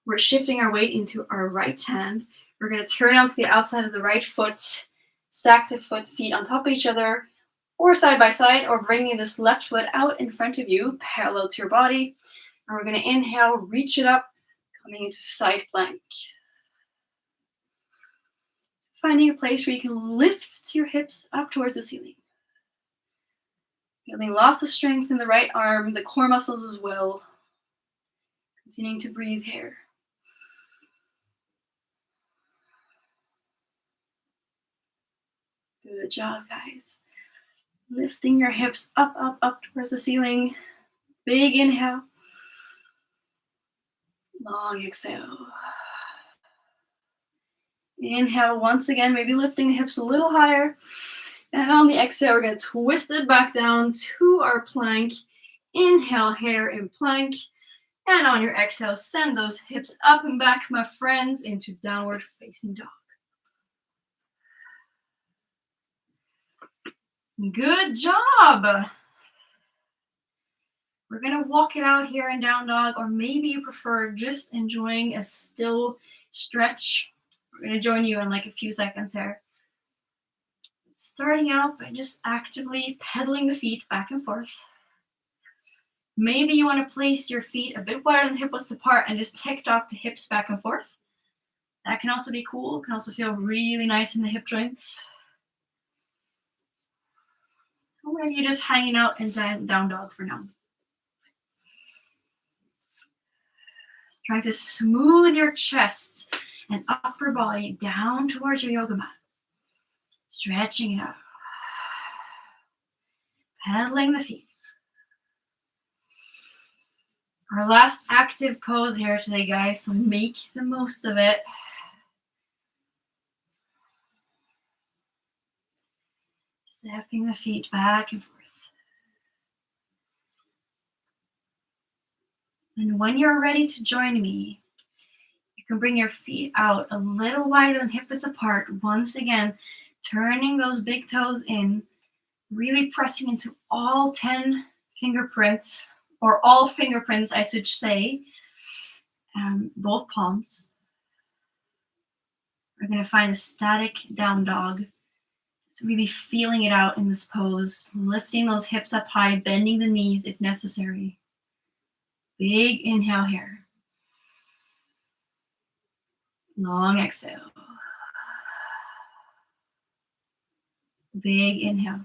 Speaker 1: we're shifting our weight into our right hand. We're going to turn onto the outside of the right foot, stack the feet on top of each other, or side by side, or bringing this left foot out in front of you, parallel to your body. And we're going to inhale, reach it up, coming into side plank. Finding a place where you can lift your hips up towards the ceiling. Feeling lots of strength in the right arm, the core muscles as well. Continuing to breathe here. Good job, guys. Lifting your hips up, up, up towards the ceiling. Big inhale. Long exhale. Inhale once again, maybe lifting the hips a little higher. And on the exhale, we're going to twist it back down to our plank. Inhale here in plank. And on your exhale, send those hips up and back, my friends, into downward facing dog. Good job. We're going to walk it out here in down dog, or maybe you prefer just enjoying a still stretch. We're going to join you in like a few seconds here. Starting out by just actively pedaling the feet back and forth. Maybe you want to place your feet a bit wider than hip width apart and just tick-tock the hips back and forth. That can also be cool. It can also feel really nice in the hip joints. Or maybe you're just hanging out in down dog for now. Trying to smooth your chest and upper body down towards your yoga mat. Stretching it out. Pedaling the feet. Our last active pose here today, guys, so make the most of it. Stepping the feet back and forth. And when you're ready to join me, you can bring your feet out a little wider than hip width apart. Once again, turning those big toes in, really pressing into all 10 fingerprints, or all fingerprints, I should say, both palms. We're going to find a static down dog. So really feeling it out in this pose, lifting those hips up high, bending the knees if necessary. Big inhale here. Long exhale. Big inhale.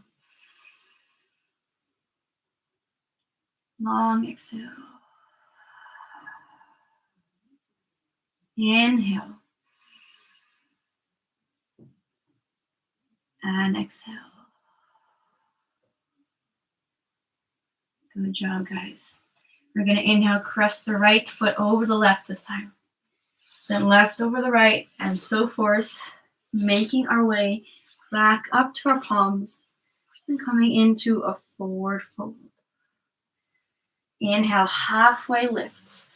Speaker 1: Long exhale. Inhale. And exhale. Good job, guys. We're going to inhale, crest the right foot over the left this time. Then left over the right, and so forth, making our way back up to our palms and coming into a forward fold. Inhale, halfway lifts,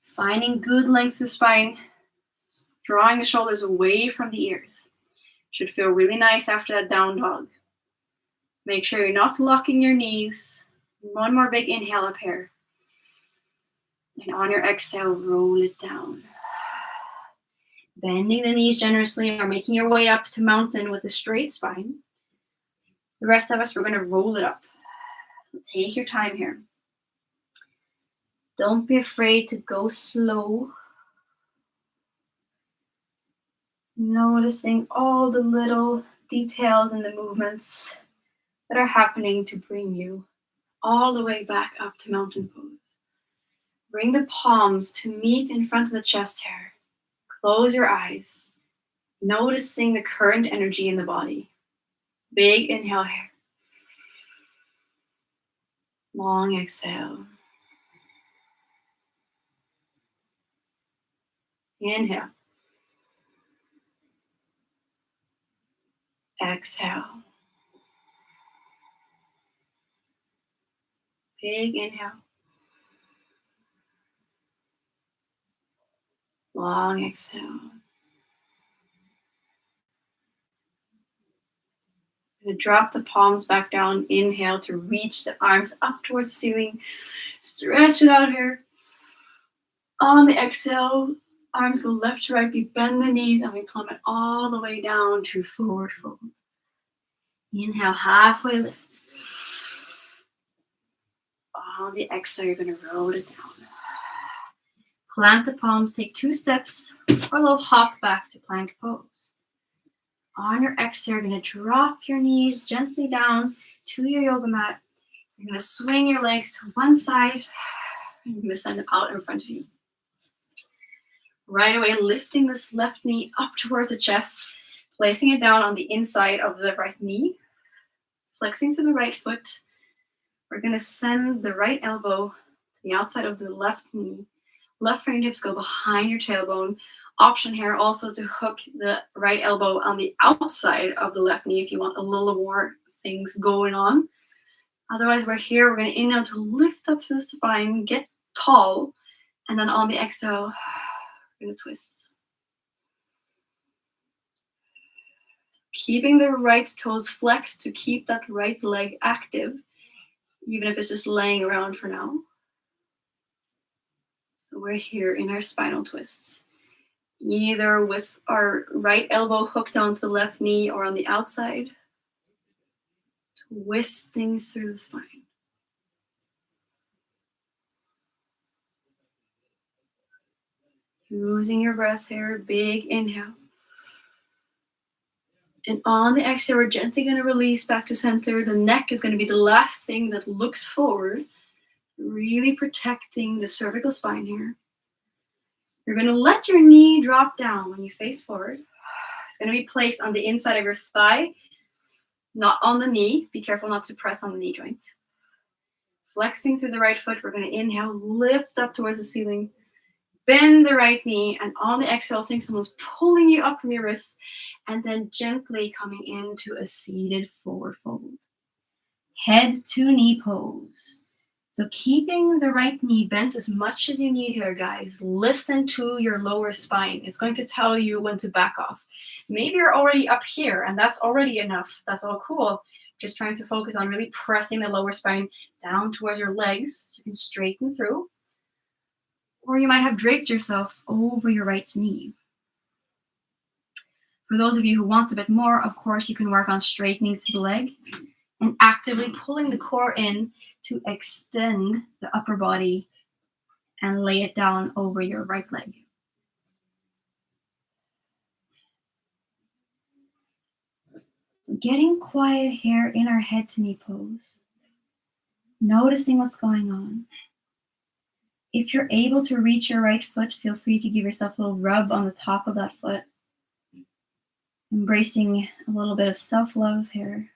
Speaker 1: finding good length of spine, drawing the shoulders away from the ears. Should feel really nice after that down dog. Make sure you're not locking your knees. One more big inhale up here. And on your exhale, roll it down. Bending the knees generously or making your way up to mountain with a straight spine. The rest of us, we're going to roll it up. So take your time here. Don't be afraid to go slow. Noticing all the little details in the movements that are happening to bring you all the way back up to mountain pose. Bring the palms to meet in front of the chest here. Close your eyes, noticing the current energy in the body. Big inhale here. Long exhale. Inhale. Exhale. Big inhale. Long exhale. Drop the palms back down. Inhale to reach the arms up towards the ceiling. Stretch it out here. On the exhale, arms go left to right. We bend the knees and we plummet all the way down to forward fold. Inhale, halfway lift. On the exhale, you're going to roll it down. Plant the palms, take 2 steps or a little hop back to plank pose. On your exhale, you're going to drop your knees gently down to your yoga mat. You're going to swing your legs to one side and you're going to send them out in front of you. Right away, lifting this left knee up towards the chest, placing it down on the inside of the right knee, flexing to the right foot. We're going to send the right elbow to the outside of the left knee. Left fingertips go behind your tailbone. Option here also to hook the right elbow on the outside of the left knee if you want a little more things going on. Otherwise, we're here. We're going to inhale to lift up to the spine, get tall, and then on the exhale, we're going to twist. Keeping the right toes flexed to keep that right leg active, even if it's just laying around for now. So we're here in our spinal twists, either with our right elbow hooked onto the left knee or on the outside, twisting through the spine. Using your breath here, big inhale. And on the exhale, we're gently going to release back to center. The neck is going to be the last thing that looks forward, really protecting the cervical spine here. You're going to let your knee drop down when you face forward. It's going to be placed on the inside of your thigh, not on the knee. Be careful not to press on the knee joint. Flexing through the right foot, we're going to inhale, lift up towards the ceiling. Bend the right knee, and on the exhale, think someone's pulling you up from your wrists, and then gently coming into a seated forward fold. Head to knee pose. So keeping the right knee bent as much as you need here, guys. Listen to your lower spine. It's going to tell you when to back off. Maybe you're already up here, and that's already enough. That's all cool. Just trying to focus on really pressing the lower spine down towards your legs so you can straighten through. Or you might have draped yourself over your right knee. For those of you who want a bit more, of course, you can work on straightening through the leg and actively pulling the core in to extend the upper body and lay it down over your right leg. Getting quiet here in our head to knee pose. Noticing what's going on. If you're able to reach your right foot, feel free to give yourself a little rub on the top of that foot. Embracing a little bit of self-love here.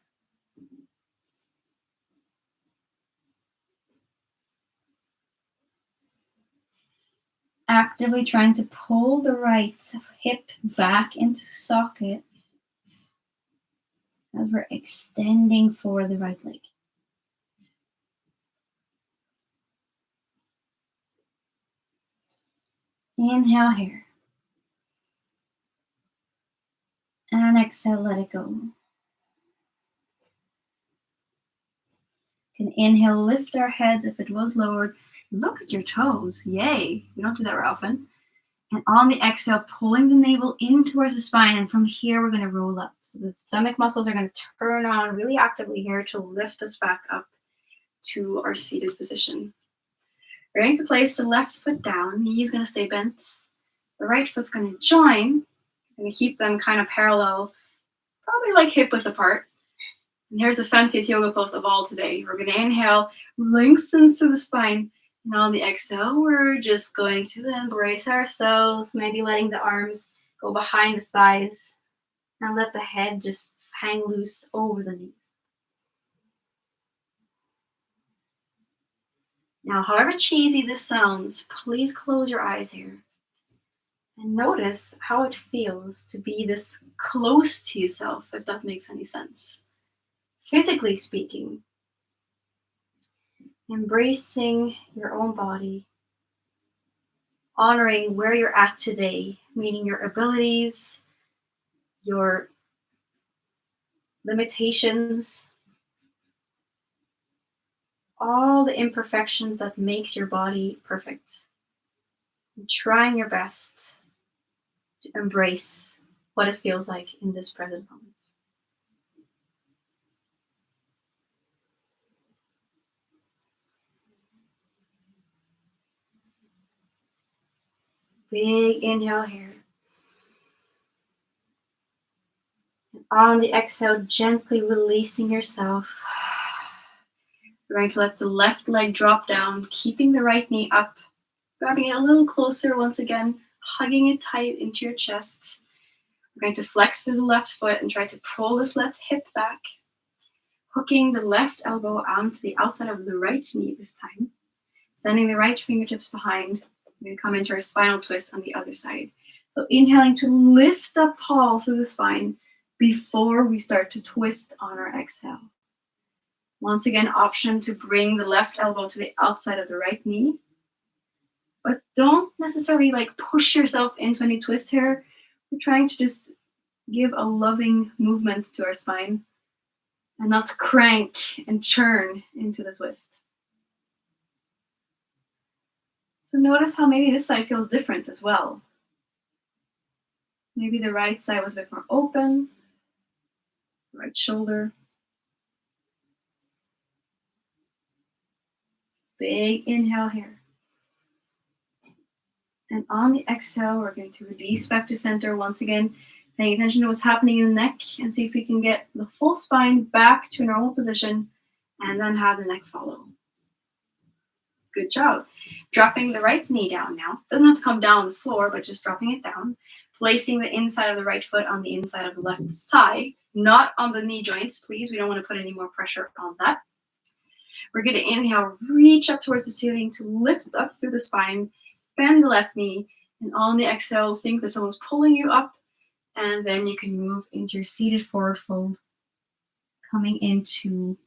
Speaker 1: Actively trying to pull the right hip back into socket as we're extending for the right leg. Inhale here. And exhale, let it go. You can inhale, lift our heads if it was lowered. Look at your toes. Yay. We don't do that very often. And on the exhale, pulling the navel in towards the spine. And from here, we're going to roll up. So the stomach muscles are going to turn on really actively here to lift us back up to our seated position. We're going to place the left foot down. Knee is going to stay bent. The right foot's going to join. We're going to keep them kind of parallel, probably like hip width apart. And here's the fanciest yoga pose of all today. We're going to inhale, lengthen through the spine. And on the exhale, we're just going to embrace ourselves, maybe letting the arms go behind the thighs and let the head just hang loose over the knees. Now, however cheesy this sounds, please close your eyes here and notice how it feels to be this close to yourself, if that makes any sense. Physically speaking, embracing your own body, honoring where you're at today, meaning your abilities, your limitations, all the imperfections that makes your body perfect. And trying your best to embrace what it feels like in this present moment. Big inhale here. And on the exhale, gently releasing yourself. We're going to let the left leg drop down, keeping the right knee up, grabbing it a little closer once again, hugging it tight into your chest. We're going to flex through the left foot and try to pull this left hip back, hooking the left elbow onto the outside of the right knee this time, sending the right fingertips behind. We're going to come into our spinal twist on the other side. So inhaling to lift up tall through the spine before we start to twist on our exhale. Once again, option to bring the left elbow to the outside of the right knee. But don't necessarily push yourself into any twist here. We're trying to just give a loving movement to our spine and not crank and churn into the twist. So notice how maybe this side feels different as well. Maybe the right side was a bit more open, right shoulder. Big inhale here. And on the exhale, we're going to release back to center once again, paying attention to what's happening in the neck and see if we can get the full spine back to normal position and then have the neck follow. Good job. Dropping the right knee down now. Doesn't have to come down on the floor, but just dropping it down. Placing the inside of the right foot on the inside of the left thigh, not on the knee joints, please. We don't want to put any more pressure on that. We're going to inhale, reach up towards the ceiling to lift up through the spine, bend the left knee, and on the exhale, think that someone's pulling you up, and then you can move into your seated forward fold, coming into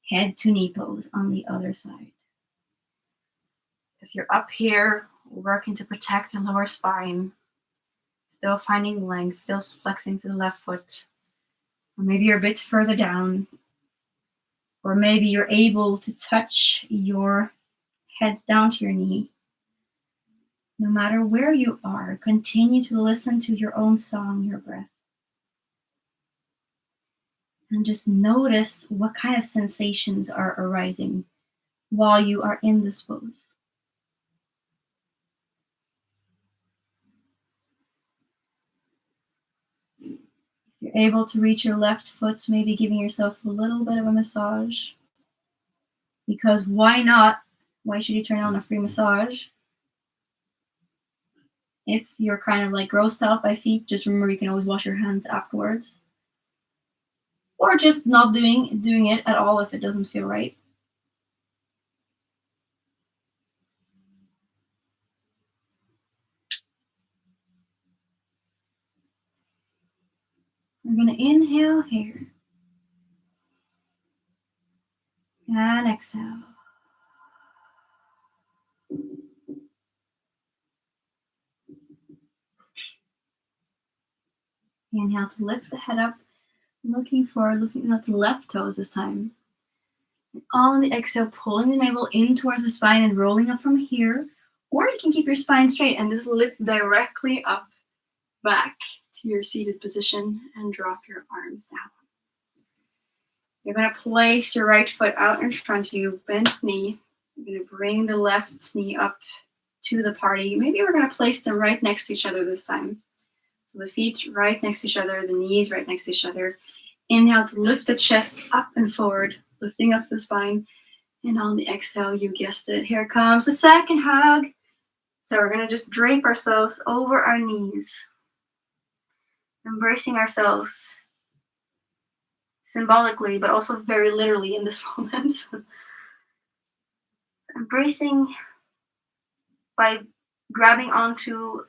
Speaker 1: head to knee pose on the other side. If you're up here, working to protect the lower spine, still finding length, still flexing to the left foot, or maybe you're a bit further down, or maybe you're able to touch your head down to your knee. No matter where you are, continue to listen to your own song, your breath. And just notice what kind of sensations are arising while you are in this pose. If you're able to reach your left foot, maybe giving yourself a little bit of a massage. Because why not? Why should you turn on a free massage? If you're kind of grossed out by feet, just remember you can always wash your hands afterwards. Or just not doing it at all if it doesn't feel right. We're going to inhale here. And exhale. Inhale to lift the head up, looking forward, looking at the left toes this time. And on the exhale, pulling the navel in towards the spine and rolling up from here. Or you can keep your spine straight and just lift directly up, back to your seated position and drop your arms down. You're going to place your right foot out in front of you, bent knee. You're going to bring the left knee up to the party. Maybe we're going to place them right next to each other this time. So the feet right next to each other, the knees right next to each other. Inhale to lift the chest up and forward, lifting up the spine. And on the exhale, you guessed it, here comes the second hug. So we're going to just drape ourselves over our knees, embracing ourselves symbolically, but also very literally in this moment. Embracing by grabbing onto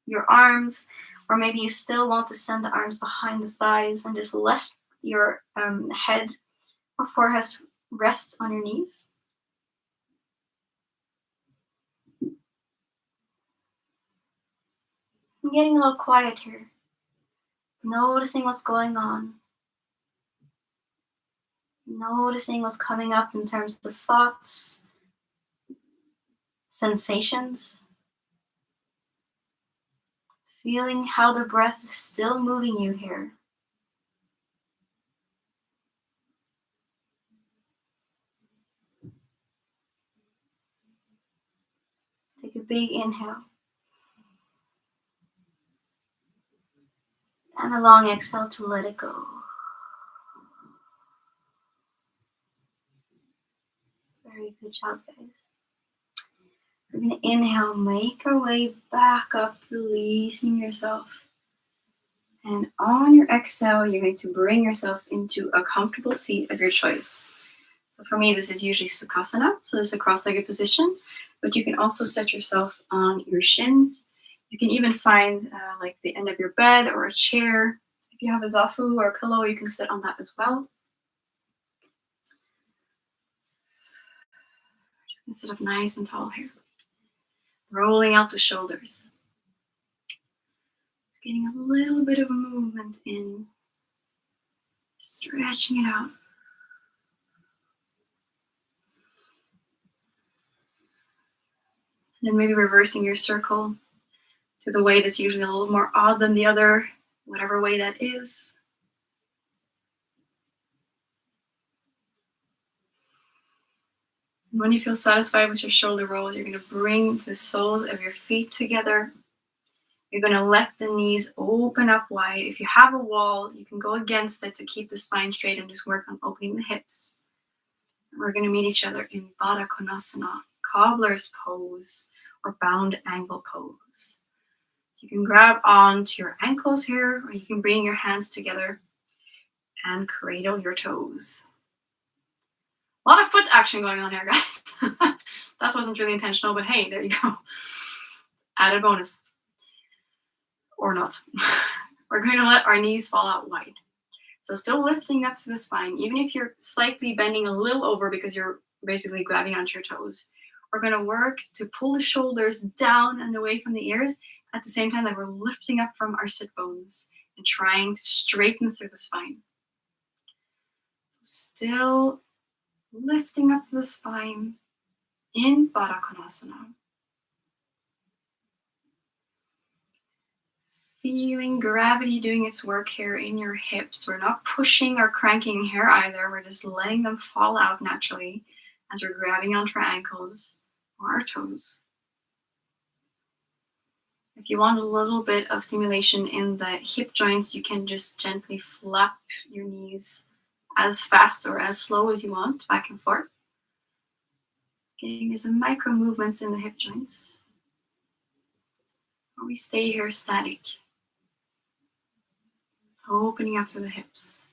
Speaker 1: your arms, or maybe you still want to send the arms behind the thighs and just let your head or forehead rest on your knees. I'm getting a little quiet here. Noticing what's going on. Noticing what's coming up in terms of thoughts, sensations. Feeling how the breath is still moving you here. Take a big inhale. And a long exhale to let it go. Very good job, guys. We're going to inhale, make our way back up, releasing yourself. And on your exhale, you're going to bring yourself into a comfortable seat of your choice. So for me, this is usually Sukhasana, so this is a cross-legged position, but you can also set yourself on your shins. You can even find like the end of your bed or a chair. If you have a zafu or a pillow, you can sit on that as well. Just gonna sit up nice and tall here. Rolling out the shoulders. Just getting a little bit of a movement in. Stretching it out. And then maybe reversing your circle to the way that's usually a little more odd than the other, whatever way that is. And when you feel satisfied with your shoulder rolls, you're going to bring the soles of your feet together. You're going to let the knees open up wide. If you have a wall, you can go against it to keep the spine straight and just work on opening the hips. And we're going to meet each other in Baddha Konasana, cobbler's pose, or bound angle pose. So you can grab onto your ankles here, or you can bring your hands together and cradle your toes. A lot of foot action going on here, guys. That wasn't really intentional, but hey, there you go. Added bonus. Or not. We're going to let our knees fall out wide. So still lifting up to the spine, even if you're slightly bending a little over because you're basically grabbing onto your toes. We're going to work to pull the shoulders down and away from the ears at the same time that we're lifting up from our sit bones and trying to straighten through the spine. So still lifting up to the spine in Baddha Konasana. Feeling gravity doing its work here in your hips. We're not pushing or cranking here either. We're just letting them fall out naturally as we're grabbing onto our ankles or our toes. If you want a little bit of stimulation in the hip joints, you can just gently flap your knees as fast or as slow as you want, back and forth. Getting some micro movements in the hip joints. Or we stay here static. Opening up through the hips.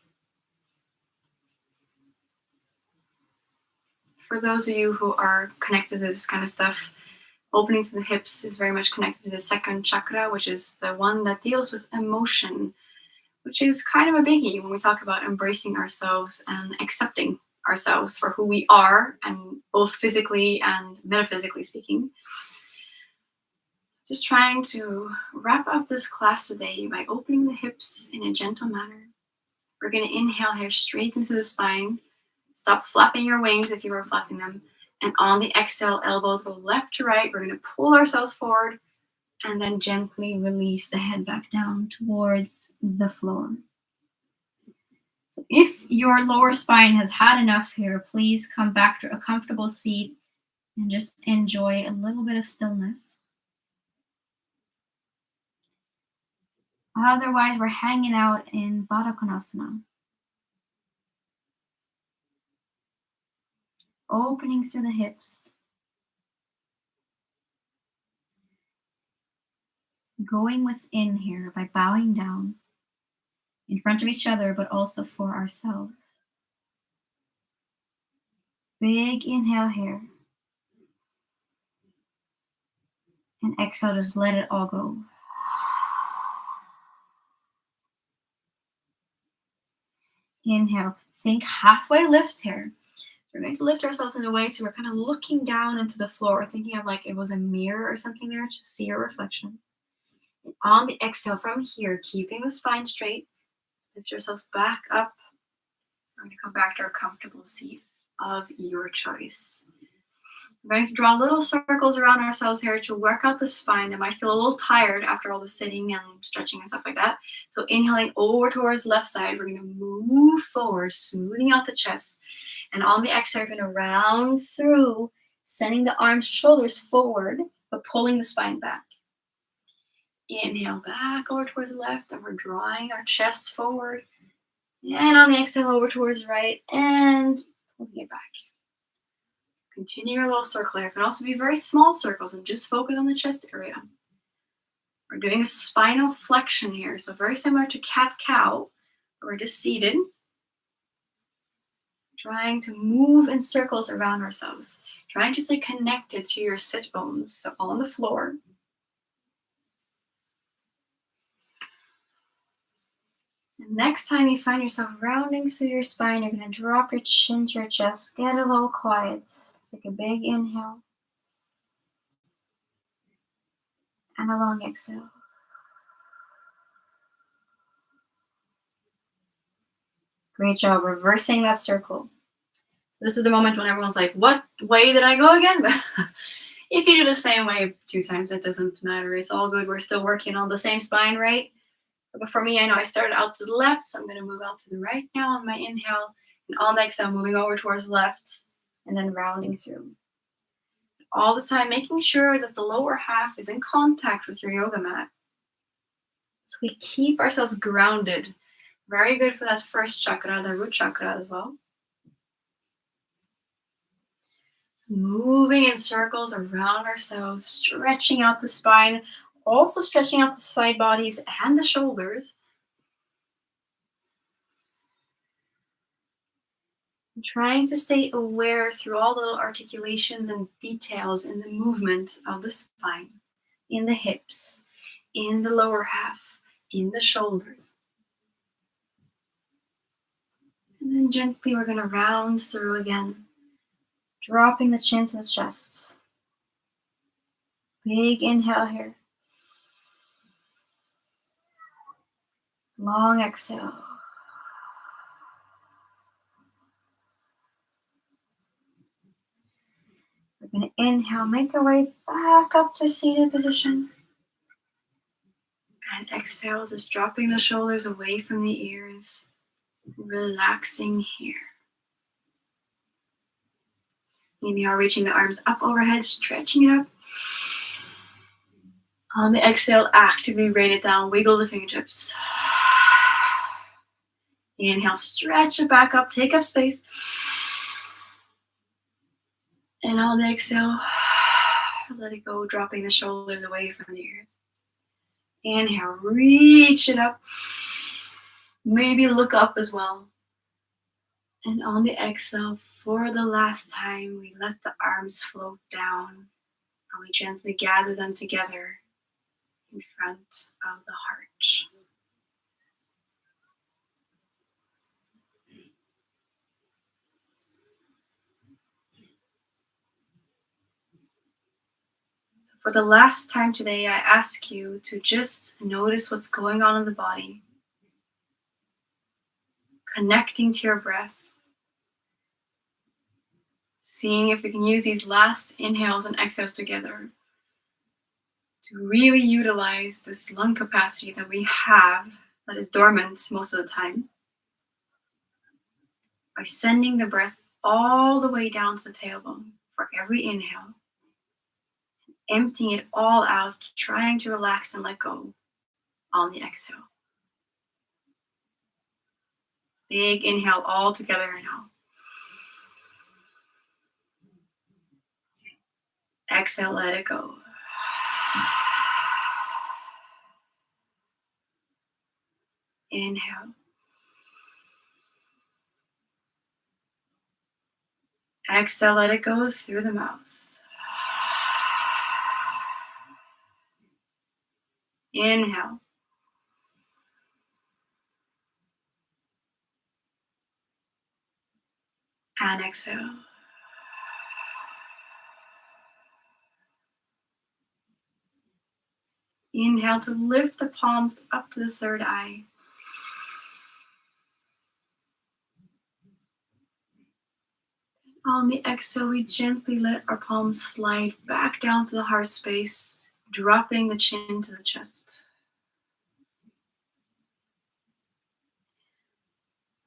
Speaker 1: For those of you who are connected to this kind of stuff, opening to the hips is very much connected to the second chakra, which is the one that deals with emotion, which is kind of a biggie when we talk about embracing ourselves and accepting ourselves for who we are, and both physically and metaphysically speaking. Just trying to wrap up this class today by opening the hips in a gentle manner. We're going to inhale here straight into the spine. Stop flapping your wings if you were flapping them. And on the exhale, elbows go left to right. We're going to pull ourselves forward and then gently release the head back down towards the floor. So if your lower spine has had enough here, please come back to a comfortable seat and just enjoy a little bit of stillness. Otherwise, we're hanging out in Baddha Konasana. Opening through the hips. Going within here by bowing down in front of each other, but also for ourselves. Big inhale here. And exhale, just let it all go. Inhale. Think halfway lift here. We're going to lift ourselves in a way so we're kind of looking down into the floor, thinking of like it was a mirror or something there to see your reflection. On the exhale from here, keeping the spine straight, lift yourselves back up. We're going to come back to our comfortable seat of your choice. We're going to draw little circles around ourselves here to work out the spine. That might feel a little tired after all the sitting and stretching and stuff like that. So inhaling over towards left side, we're going to move forward, smoothing out the chest. And on the exhale, we're going to round through, sending the arms, shoulders forward, but pulling the spine back. Inhale back over towards the left, and we're drawing our chest forward. And on the exhale, over towards the right, and pulling it back. Continue your little circle here. It can also be very small circles and just focus on the chest area. We're doing a spinal flexion here, so very similar to cat-cow. We're just seated, trying to move in circles around ourselves, trying to stay connected to your sit bones, so on the floor. And next time you find yourself rounding through your spine, you're going to drop your chin to your chest, get a little quiet. Take a big inhale and a long exhale. Great job reversing that circle. So this is the moment when everyone's like, what way did I go again? But if you do the same way 2 times, it doesn't matter. It's all good. We're still working on the same spine, right? But for me, I know I started out to the left, so I'm going to move out to the right now on my inhale. And on the exhale, moving over towards the left and then rounding through. All the time, making sure that the lower half is in contact with your yoga mat. So we keep ourselves grounded. Very good for that first chakra, the root chakra as well. Moving in circles around ourselves, stretching out the spine, also stretching out the side bodies and the shoulders. And trying to stay aware through all the little articulations and details in the movement of the spine, in the hips, in the lower half, in the shoulders. And then gently we're going to round through again, dropping the chin to the chest. Big inhale here. Long exhale. We're going to inhale, make our way back up to seated position. And exhale, just dropping the shoulders away from the ears, relaxing here. Inhale, reaching the arms up overhead, stretching it up. On the exhale, actively rain it down, wiggle the fingertips. Inhale, stretch it back up, take up space. And on the exhale, let it go, dropping the shoulders away from the ears. Inhale, reach it up. Maybe look up as well. And on the exhale, for the last time, we let the arms float down. And we gently gather them together in front of the heart. So for the last time today, I ask you to just notice what's going on in the body. Connecting to your breath. Seeing if we can use these last inhales and exhales together to really utilize this lung capacity that we have that is dormant most of the time by sending the breath all the way down to the tailbone for every inhale, emptying it all out, trying to relax and let go on the exhale. Big inhale all together now. Exhale, let it go. Inhale. Exhale, let it go through the mouth. Inhale. And exhale. Inhale to lift the palms up to the third eye. On the exhale, we gently let our palms slide back down to the heart space, dropping the chin to the chest.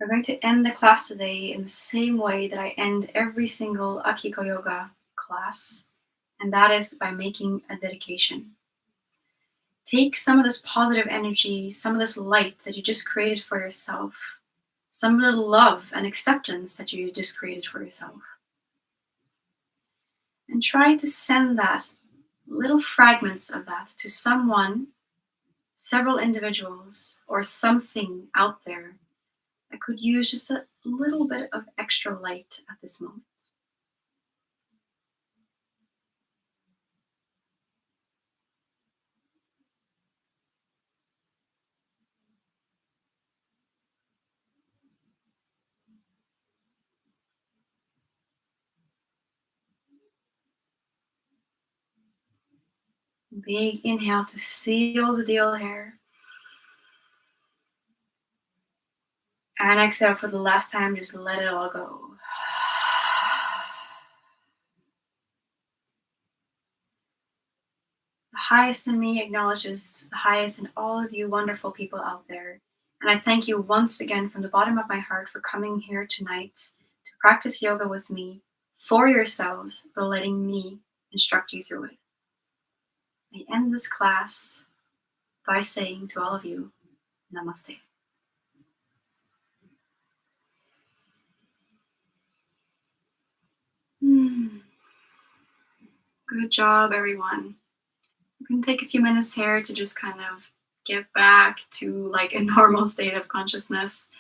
Speaker 1: We're going to end the class today in the same way that I end every single Akiko Yoga class, and that is by making a dedication. Take some of this positive energy, some of this light that you just created for yourself, some of the love and acceptance that you just created for yourself, and try to send that, little fragments of that, to someone, several individuals, or something out there that could use just a little bit of extra light at this moment. Big inhale to seal the deal here. And exhale for the last time, just let it all go. The highest in me acknowledges the highest in all of you wonderful people out there. And I thank you once again from the bottom of my heart for coming here tonight to practice yoga with me for yourselves, but letting me instruct you through it. I end this class by saying to all of you, Namaste. Good job, everyone. You can take a few minutes here to just kind of get back to like a normal state of consciousness.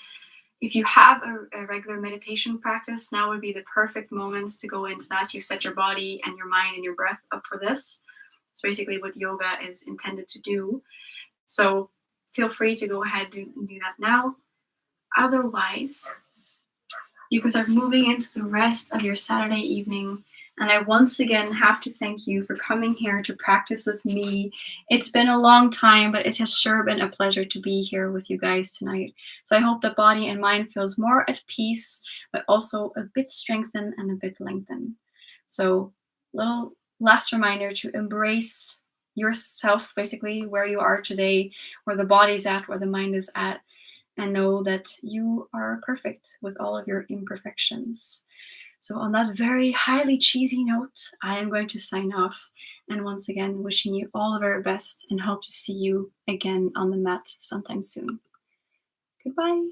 Speaker 1: If you have a regular meditation practice, now would be the perfect moment to go into that. You set your body and your mind and your breath up for this. It's basically what yoga is intended to do. So feel free to go ahead and do that now. Otherwise, you can start moving into the rest of your Saturday evening. And I once again have to thank you for coming here to practice with me. It's been a long time, but it has sure been a pleasure to be here with you guys tonight. So I hope the body and mind feels more at peace, but also a bit strengthened and a bit lengthened. So little last reminder to embrace yourself, basically where you are today, where the body's at, where the mind is at, and know that you are perfect with all of your imperfections. So on that very highly cheesy note, I am going to sign off. And once again, wishing you all the very best and hope to see you again on the mat sometime soon. Goodbye.